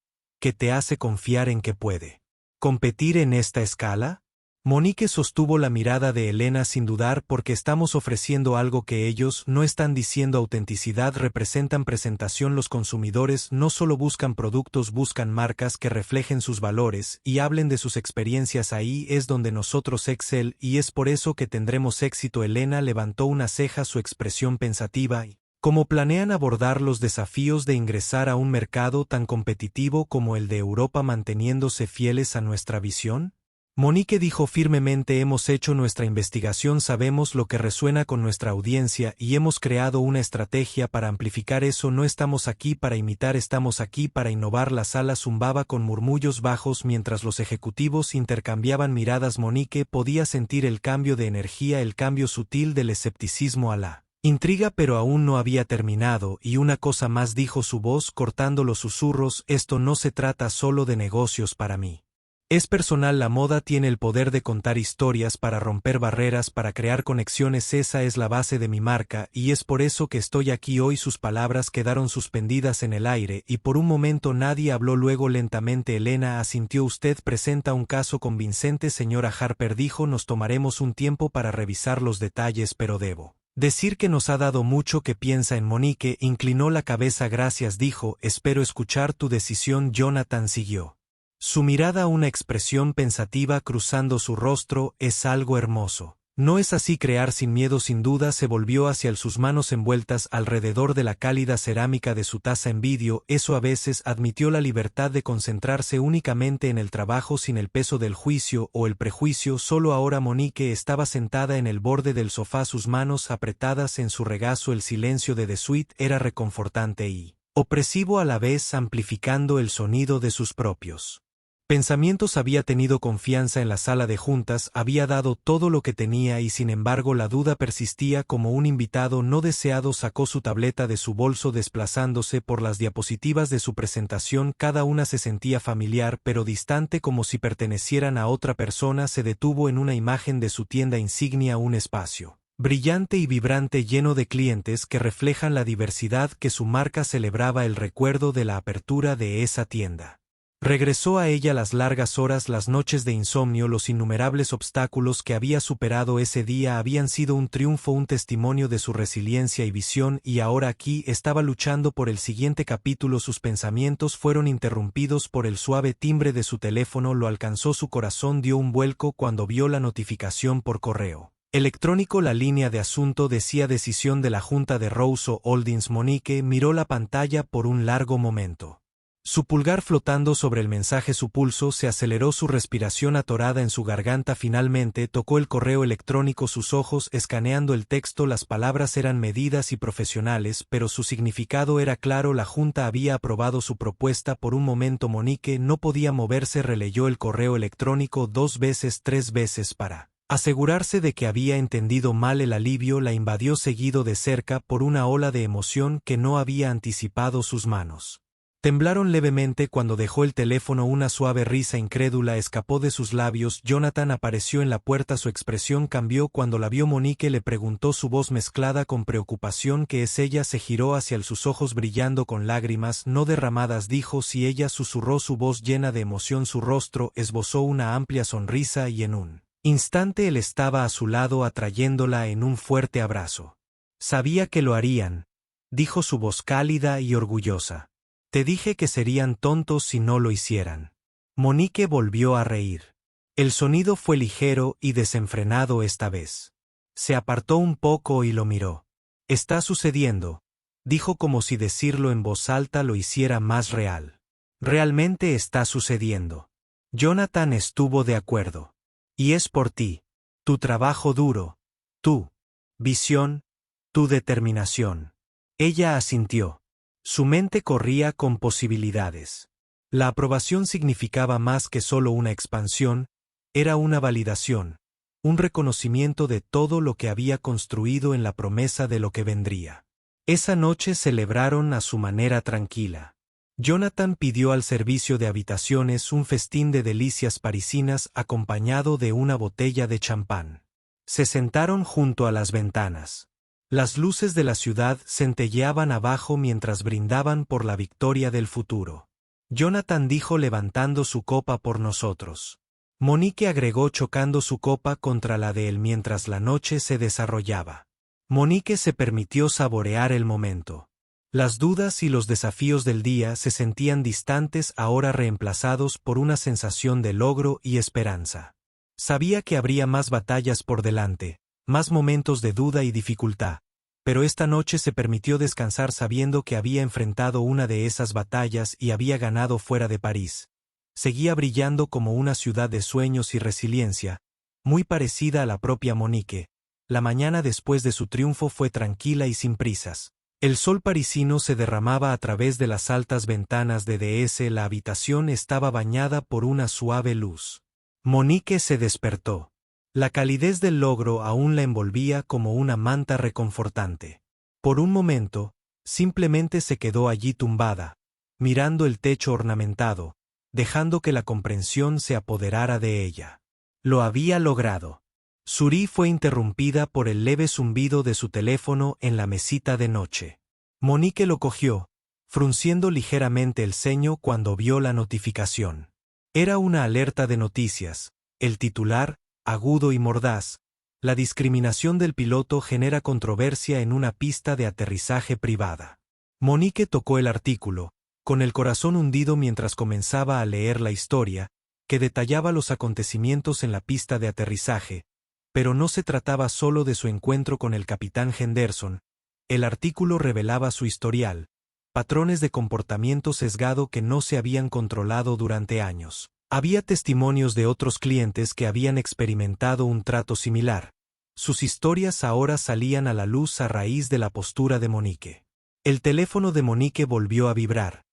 ¿Qué te hace confiar en que puede competir en esta escala? Monique sostuvo la mirada de Elena sin dudar, porque estamos ofreciendo algo que ellos no están diciendo. Autenticidad, representan presentación. Los consumidores no solo buscan productos, buscan marcas que reflejen sus valores y hablen de sus experiencias. Ahí es donde nosotros excel y es por eso que tendremos éxito. Elena levantó una ceja, su expresión pensativa. ¿Cómo planean abordar los desafíos de ingresar a un mercado tan competitivo como el de Europa manteniéndose fieles a nuestra visión? Monique dijo firmemente, hemos hecho nuestra investigación, sabemos lo que resuena con nuestra audiencia y hemos creado una estrategia para amplificar eso. No estamos aquí para imitar, estamos aquí para innovar. La sala zumbaba con murmullos bajos mientras los ejecutivos intercambiaban miradas. Monique podía sentir el cambio de energía, el cambio sutil del escepticismo a la intriga, pero aún no había terminado. Y una cosa más, dijo, su voz cortando los susurros, esto no se trata solo de negocios para mí. Es personal. La moda tiene el poder de contar historias, para romper barreras, para crear conexiones. Esa es la base de mi marca y es por eso que estoy aquí hoy. Sus palabras quedaron suspendidas en el aire y por un momento nadie habló. Luego lentamente Elena asintió. Usted presenta un caso convincente, señora Harper, dijo, nos tomaremos un tiempo para revisar los detalles, pero debo decir que nos ha dado mucho que piensa en. Monique inclinó la cabeza. Gracias, dijo, espero escuchar tu decisión. Jonathan siguió su mirada, una expresión pensativa cruzando su rostro. Es algo hermoso. ¿No es así? Crear sin miedo, sin duda. Se volvió hacia sus manos envueltas alrededor de la cálida cerámica de su taza. Envidio eso a veces, admitió, la libertad de concentrarse únicamente en el trabajo sin el peso del juicio o el prejuicio. Solo ahora Monique estaba sentada en el borde del sofá, sus manos apretadas en su regazo. El silencio de The Suite era reconfortante y opresivo a la vez, amplificando el sonido de sus propios pensamientos. Había tenido confianza en la sala de juntas, había dado todo lo que tenía y sin embargo la duda persistía. Como un invitado no deseado sacó su tableta de su bolso, desplazándose por las diapositivas de su presentación. Cada una se sentía familiar pero distante, como si pertenecieran a otra persona. Se detuvo en una imagen de su tienda insignia, un espacio brillante y vibrante lleno de clientes que reflejan la diversidad que su marca celebraba, el recuerdo de la apertura de esa tienda Regresó a ella las largas horas, las noches de insomnio, los innumerables obstáculos que había superado ese día habían sido un triunfo, un testimonio de su resiliencia y visión, y ahora aquí estaba luchando por el siguiente capítulo. Sus pensamientos fueron interrumpidos por el suave timbre de su teléfono, lo alcanzó, su corazón dio un vuelco cuando vio la notificación por correo electrónico. La línea de asunto decía: decisión de la Junta de Rousseau Holdings. Monique miró la pantalla por un largo momento. Su pulgar flotando sobre el mensaje, su pulso se aceleró, su respiración atorada en su garganta. Finalmente tocó el correo electrónico, sus ojos escaneando el texto. Las palabras eran medidas y profesionales, pero su significado era claro. La Junta había aprobado su propuesta. Por un momento Monique no podía moverse, releyó el correo electrónico 2 veces, 3 veces para asegurarse de que había entendido mal. El alivio la invadió, seguido de cerca por una ola de emoción que no había anticipado. Sus manos temblaron levemente cuando dejó el teléfono. Una suave risa incrédula escapó de sus labios. Jonathan apareció en la puerta. Su expresión cambió cuando la vio. Monique le preguntó, su voz mezclada con preocupación: ¿qué es? Ella se giró hacia él, sus ojos brillando con lágrimas no derramadas. Dijo: sí. Ella susurró, su voz llena de emoción. Su rostro esbozó una amplia sonrisa y en un instante él estaba a su lado, atrayéndola en un fuerte abrazo. Sabía que lo harían, dijo su voz cálida y orgullosa. Te dije que serían tontos si no lo hicieran. Monique volvió a reír. El sonido fue ligero y desenfrenado esta vez. Se apartó un poco y lo miró. Está sucediendo, dijo como si decirlo en voz alta lo hiciera más real. Realmente está sucediendo. Jonathan estuvo de acuerdo. Y es por ti. Tu trabajo duro. Tu visión. Tu determinación. Ella asintió. Su mente corría con posibilidades. La aprobación significaba más que solo una expansión, era una validación, un reconocimiento de todo lo que había construido en la promesa de lo que vendría. Esa noche celebraron a su manera tranquila. Jonathan pidió al servicio de habitaciones un festín de delicias parisinas acompañado de una botella de champán. Se sentaron junto a las ventanas. Las luces de la ciudad centelleaban abajo mientras brindaban por la victoria del futuro. Jonathan dijo levantando su copa: por nosotros. Monique agregó chocando su copa contra la de él mientras la noche se desarrollaba. Monique se permitió saborear el momento. Las dudas y los desafíos del día se sentían distantes, ahora reemplazados por una sensación de logro y esperanza. Sabía que habría más batallas por delante, más momentos de duda y dificultad, pero esta noche se permitió descansar sabiendo que había enfrentado una de esas batallas y había ganado fuera de París. Seguía brillando como una ciudad de sueños y resiliencia, muy parecida a la propia Monique. La mañana después de su triunfo fue tranquila y sin prisas. El sol parisino se derramaba a través de las altas ventanas de DS. La habitación estaba bañada por una suave luz. Monique se despertó. La calidez del logro aún la envolvía como una manta reconfortante. Por un momento, simplemente se quedó allí tumbada, mirando el techo ornamentado, dejando que la comprensión se apoderara de ella. Lo había logrado. Suri fue interrumpida por el leve zumbido de su teléfono en la mesita de noche. Monique lo cogió, frunciendo ligeramente el ceño cuando vio la notificación. Era una alerta de noticias. El titular, agudo y mordaz: la discriminación del piloto genera controversia en una pista de aterrizaje privada. Monique tocó el artículo, con el corazón hundido mientras comenzaba a leer la historia, que detallaba los acontecimientos en la pista de aterrizaje, pero no se trataba solo de su encuentro con el capitán Henderson. El artículo revelaba su historial, patrones de comportamiento sesgado que no se habían controlado durante años. Había testimonios de otros clientes que habían experimentado un trato similar. Sus historias ahora salían a la luz a raíz de la postura de Monique. El teléfono de Monique volvió a vibrar,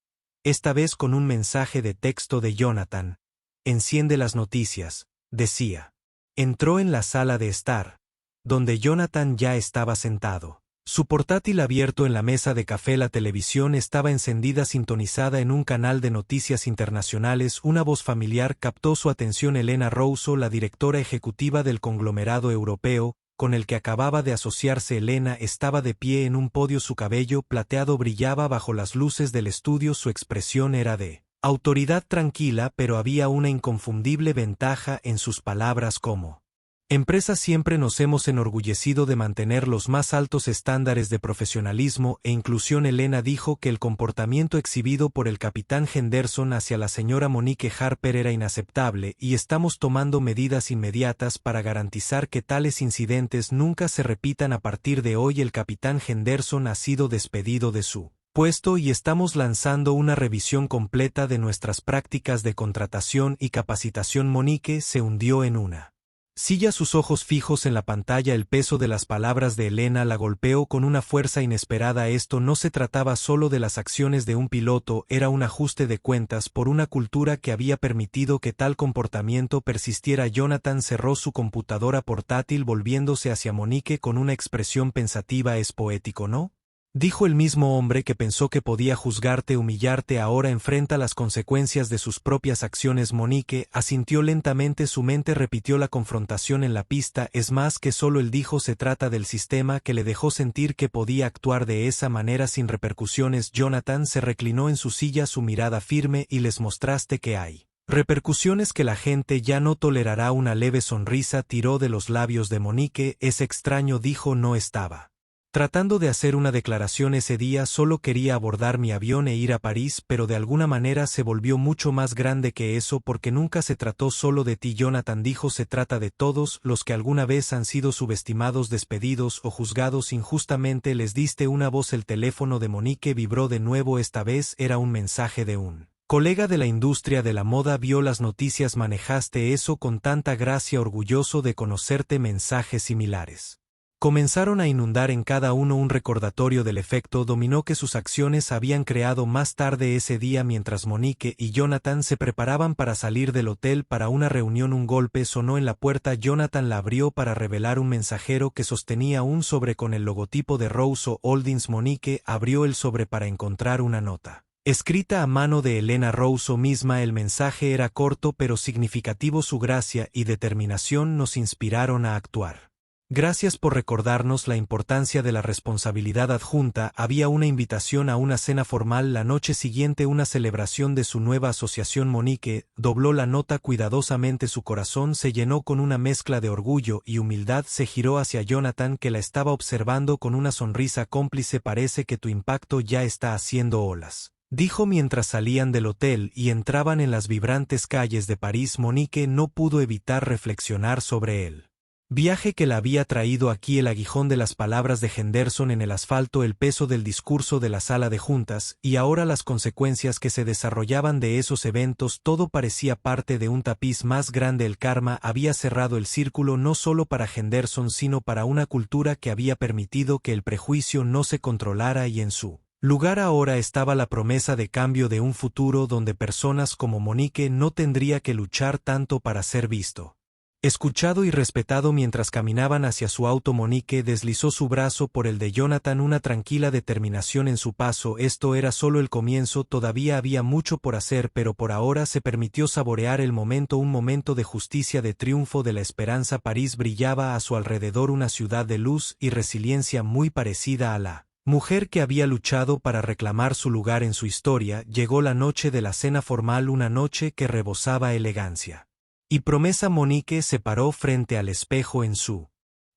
esta vez con un mensaje de texto de Jonathan. Enciende las noticias, decía. Entró en la sala de estar, donde Jonathan ya estaba sentado. Su portátil abierto en la mesa de café. La televisión estaba encendida, sintonizada en un canal de noticias internacionales. Una voz familiar captó su atención: Elena Rousseau, la directora ejecutiva del conglomerado europeo, con el que acababa de asociarse. Elena estaba de pie en un podio, su cabello plateado brillaba bajo las luces del estudio, su expresión era de Autoridad tranquila, pero había una inconfundible ventaja en sus palabras como empresa. Siempre nos hemos enorgullecido de mantener los más altos estándares de profesionalismo e inclusión. Elena dijo que el comportamiento exhibido por el capitán Henderson hacia la señora Monique Harper era inaceptable y estamos tomando medidas inmediatas para garantizar que tales incidentes nunca se repitan. A partir de hoy el capitán Henderson ha sido despedido de su puesto y estamos lanzando una revisión completa de nuestras prácticas de contratación y capacitación. Monique se hundió en una silla, sus ojos fijos en la pantalla. El peso de las palabras de Elena la golpeó con una fuerza inesperada. Esto no se trataba solo de las acciones de un piloto, era un ajuste de cuentas por una cultura que había permitido que tal comportamiento persistiera. Jonathan cerró su computadora portátil volviéndose hacia Monique con una expresión pensativa. Es poético, ¿no? Dijo el mismo hombre que pensó que podía juzgarte, humillarte, ahora enfrenta las consecuencias de sus propias acciones. Monique asintió lentamente, su mente repitió la confrontación en la pista. Es más que solo él, dijo, se trata del sistema que le dejó sentir que podía actuar de esa manera sin repercusiones. Jonathan se reclinó en su silla, su mirada firme. Y les mostraste que hay repercusiones que la gente ya no tolerará. Una leve sonrisa tiró de los labios de Monique. Es extraño, dijo, no estaba tratando de hacer una declaración ese día, solo quería abordar mi avión e ir a París, pero de alguna manera se volvió mucho más grande que eso porque nunca se trató solo de ti. Jonathan dijo, se trata de todos los que alguna vez han sido subestimados, despedidos o juzgados injustamente. Les diste una voz. El teléfono de Monique vibró de nuevo. Esta vez era un mensaje de un colega de la industria de la moda. Vio las noticias, manejaste eso con tanta gracia, orgulloso de conocerte. Mensajes similares comenzaron a inundar en cada uno, un recordatorio del efecto dominó que sus acciones habían creado. Más tarde ese día, mientras Monique y Jonathan se preparaban para salir del hotel para una reunión, un golpe sonó en la puerta. Jonathan la abrió para revelar un mensajero que sostenía un sobre con el logotipo de Rousseau Holdings. Monique abrió el sobre para encontrar una nota escrita a mano de Elena Rousseau misma. El mensaje era corto pero significativo. Su gracia y determinación nos inspiraron a actuar. Gracias por recordarnos la importancia de la responsabilidad adjunta. Había una invitación a una cena formal la noche siguiente, una celebración de su nueva asociación. Monique dobló la nota cuidadosamente, su corazón se llenó con una mezcla de orgullo y humildad. Se giró hacia Jonathan, que la estaba observando con una sonrisa cómplice. Parece que tu impacto ya está haciendo olas, dijo mientras salían del hotel y entraban en las vibrantes calles de París. Monique no pudo evitar reflexionar sobre él viaje que la había traído aquí, el aguijón de las palabras de Henderson en el asfalto, el peso del discurso de la sala de juntas, y ahora las consecuencias que se desarrollaban de esos eventos. Todo parecía parte de un tapiz más grande. El karma había cerrado el círculo, no solo para Henderson sino para una cultura que había permitido que el prejuicio no se controlara, y en su lugar ahora estaba la promesa de cambio, de un futuro donde personas como Monique no tendría que luchar tanto para ser visto, escuchado y respetado. Mientras caminaban hacia su auto, Monique deslizó su brazo por el de Jonathan, una tranquila determinación en su paso. Esto era solo el comienzo, todavía había mucho por hacer, pero por ahora se permitió saborear el momento, un momento de justicia, de triunfo, de la esperanza. París brillaba a su alrededor, una ciudad de luz y resiliencia muy parecida a la mujer que había luchado para reclamar su lugar en su historia. Llegó la noche de la cena formal, una noche que rebosaba elegancia y promesa. Monique se paró frente al espejo en su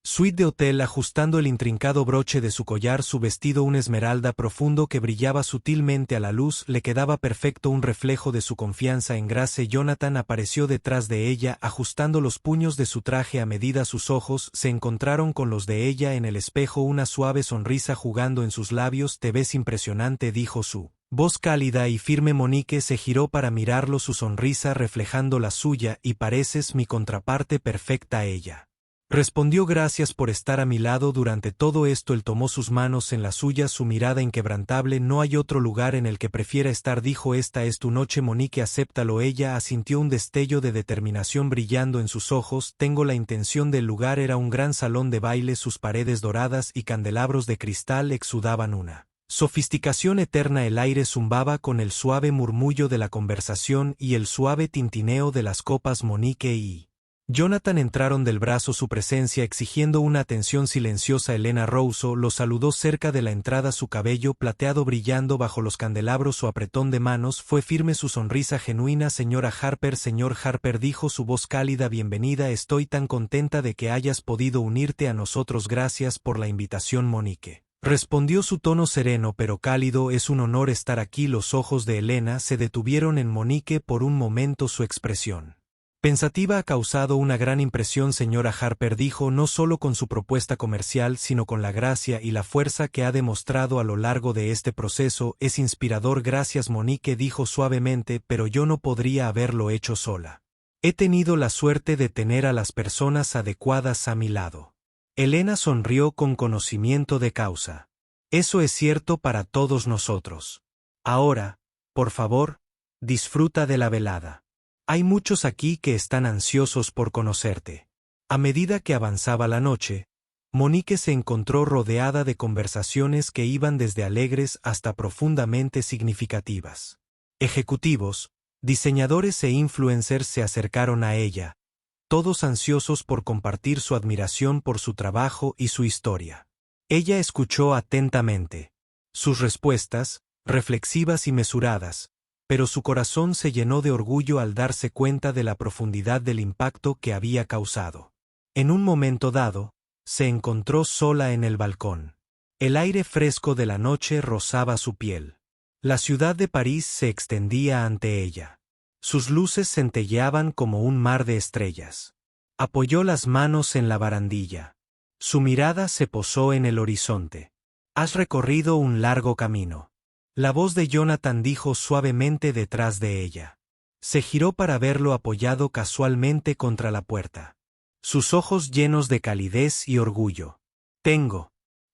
suite de hotel, ajustando el intrincado broche de su collar. Su vestido, un esmeralda profundo que brillaba sutilmente a la luz, le quedaba perfecto, un reflejo de su confianza en grase. Jonathan apareció detrás de ella, ajustando los puños de su traje a medida. Sus ojos se encontraron con los de ella en el espejo, una suave sonrisa jugando en sus labios. Te ves impresionante, dijo su voz cálida y firme. Monique se giró para mirarlo, su sonrisa reflejando la suya. Y pareces mi contraparte perfecta, ella respondió. Gracias por estar a mi lado durante todo esto. Él tomó sus manos en las suyas, su mirada inquebrantable. No hay otro lugar en el que prefiera estar, dijo. Esta es tu noche, Monique, acéptalo. Ella asintió, un destello de determinación brillando en sus ojos. Tengo la intención del lugar. Era un gran salón de baile, sus paredes doradas y candelabros de cristal exudaban una sofisticación eterna. El aire zumbaba con el suave murmullo de la conversación y el suave tintineo de las copas. Monique y Jonathan entraron del brazo su presencia exigiendo una atención silenciosa. Elena Rousseau lo saludó cerca de la entrada, su cabello plateado brillando bajo los candelabros, su apretón de manos fue firme, su sonrisa genuina. Señor Harper, dijo su voz cálida, bienvenida, estoy tan contenta de que hayas podido unirte a nosotros, gracias por la invitación, Monique. Respondió su tono sereno pero cálido, es un honor estar aquí. Los ojos de Elena se detuvieron en Monique por un momento, su expresión pensativa ha causado una gran impresión. Señora Harper, dijo, no solo con su propuesta comercial, sino con la gracia y la fuerza que ha demostrado a lo largo de este proceso, es inspirador. Gracias, Monique, dijo suavemente, pero yo no podría haberlo hecho sola. He tenido la suerte de tener a las personas adecuadas a mi lado. Elena sonrió con conocimiento de causa. Eso es cierto para todos nosotros. Ahora, por favor, disfruta de la velada. Hay muchos aquí que están ansiosos por conocerte. A medida que avanzaba la noche, Monique se encontró rodeada de conversaciones que iban desde alegres hasta profundamente significativas. Ejecutivos, diseñadores e influencers se acercaron a ella, todos ansiosos por compartir su admiración por su trabajo y su historia. Ella escuchó atentamente. Sus respuestas, reflexivas y mesuradas, pero su corazón se llenó de orgullo al darse cuenta de la profundidad del impacto que había causado. En un momento dado, se encontró sola en el balcón. El aire fresco de la noche rozaba su piel. La ciudad de París se extendía ante ella. Sus luces centelleaban como un mar de estrellas. Apoyó las manos en la barandilla. Su mirada se posó en el horizonte. Has recorrido un largo camino. La voz de Jonathan dijo suavemente detrás de ella. Se giró para verlo apoyado casualmente contra la puerta. Sus ojos llenos de calidez y orgullo.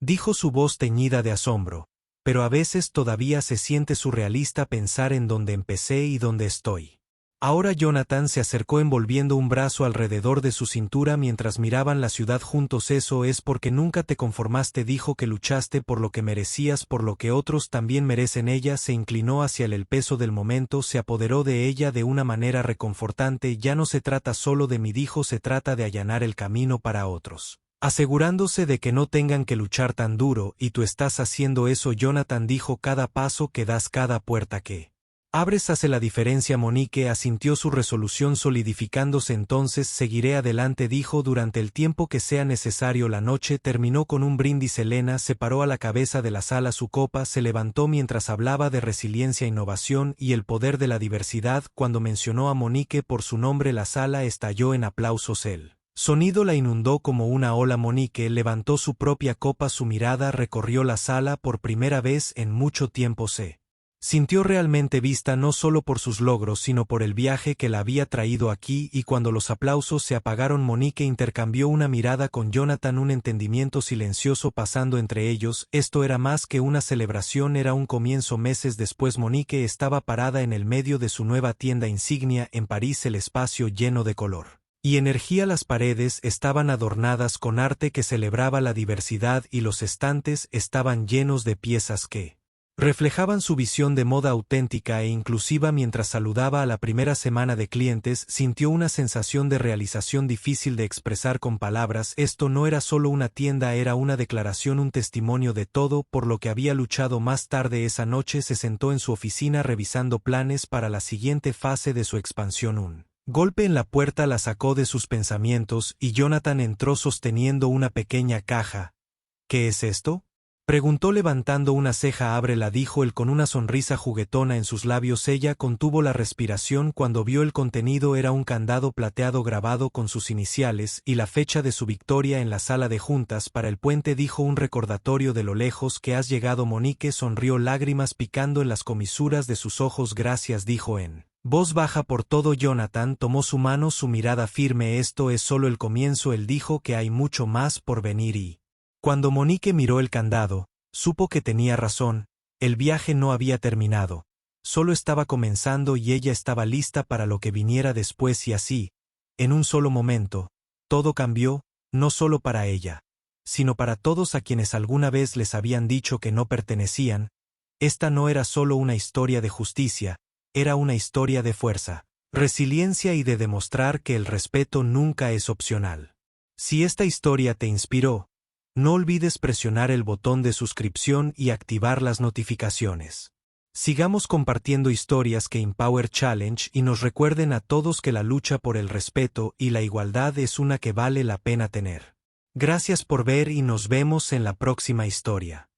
Dijo su voz teñida de asombro, pero a veces todavía se siente surrealista pensar en dónde empecé y dónde estoy. Ahora Jonathan se acercó envolviendo un brazo alrededor de su cintura mientras miraban la ciudad juntos. Eso es porque nunca te conformaste, dijo, que luchaste por lo que merecías, por lo que otros también merecen. Ella se inclinó hacia él, el peso del momento se apoderó de ella de una manera reconfortante. Ya no se trata solo de mí, dijo, se trata de allanar el camino para otros, asegurándose de que no tengan que luchar tan duro, y tú estás haciendo eso, Jonathan dijo, cada paso que das, cada puerta que abres hace la diferencia. Monique asintió, su resolución solidificándose. Entonces seguiré adelante, dijo, durante el tiempo que sea necesario. La noche terminó con un brindis. Elena se paró a la cabeza de la sala, su copa se levantó mientras hablaba de resiliencia, innovación y el poder de la diversidad. Cuando mencionó a Monique por su nombre, la sala estalló en aplausos. El sonido la inundó como una ola. Monique levantó su propia copa, su mirada recorrió la sala. Por primera vez en mucho tiempo se sintió realmente vista, no solo por sus logros sino por el viaje que la había traído aquí, y cuando los aplausos se apagaron Monique intercambió una mirada con Jonathan, un entendimiento silencioso pasando entre ellos. Esto era más que una celebración, era un comienzo. Meses después Monique estaba parada en el medio de su nueva tienda insignia en París, el espacio lleno de color y energía. Las paredes estaban adornadas con arte que celebraba la diversidad y los estantes estaban llenos de piezas que reflejaban su visión de moda auténtica e inclusiva. Mientras saludaba a la primera semana de clientes, sintió una sensación de realización difícil de expresar con palabras. Esto no era solo una tienda, era una declaración, un testimonio de todo por lo que había luchado. Más tarde esa noche se sentó en su oficina revisando planes para la siguiente fase de su expansión. Un golpe en la puerta la sacó de sus pensamientos y Jonathan entró sosteniendo una pequeña caja. ¿Qué es esto?, preguntó levantando una ceja. Ábrela, dijo él con una sonrisa juguetona en sus labios. Ella contuvo la respiración cuando vio el contenido. Era un candado plateado grabado con sus iniciales y la fecha de su victoria en la sala de juntas para el puente, dijo, un recordatorio de lo lejos que has llegado. Monique sonrió, lágrimas picando en las comisuras de sus ojos. Gracias, dijo en voz baja, por todo. Jonathan tomó su mano, su mirada firme. Esto es solo el comienzo, él dijo, que hay mucho más por venir. Y cuando Monique miró el candado, supo que tenía razón, el viaje no había terminado, solo estaba comenzando y ella estaba lista para lo que viniera después. Y así, en un solo momento, todo cambió, no solo para ella, sino para todos a quienes alguna vez les habían dicho que no pertenecían. Esta no era solo una historia de justicia, era una historia de fuerza. resiliencia y de demostrar que el respeto nunca es opcional. Si esta historia te inspiró, no olvides presionar el botón de suscripción y activar las notificaciones. Sigamos compartiendo historias que Empower Challenge y nos recuerden a todos que la lucha por el respeto y la igualdad es una que vale la pena tener. Gracias por ver y nos vemos en la próxima historia.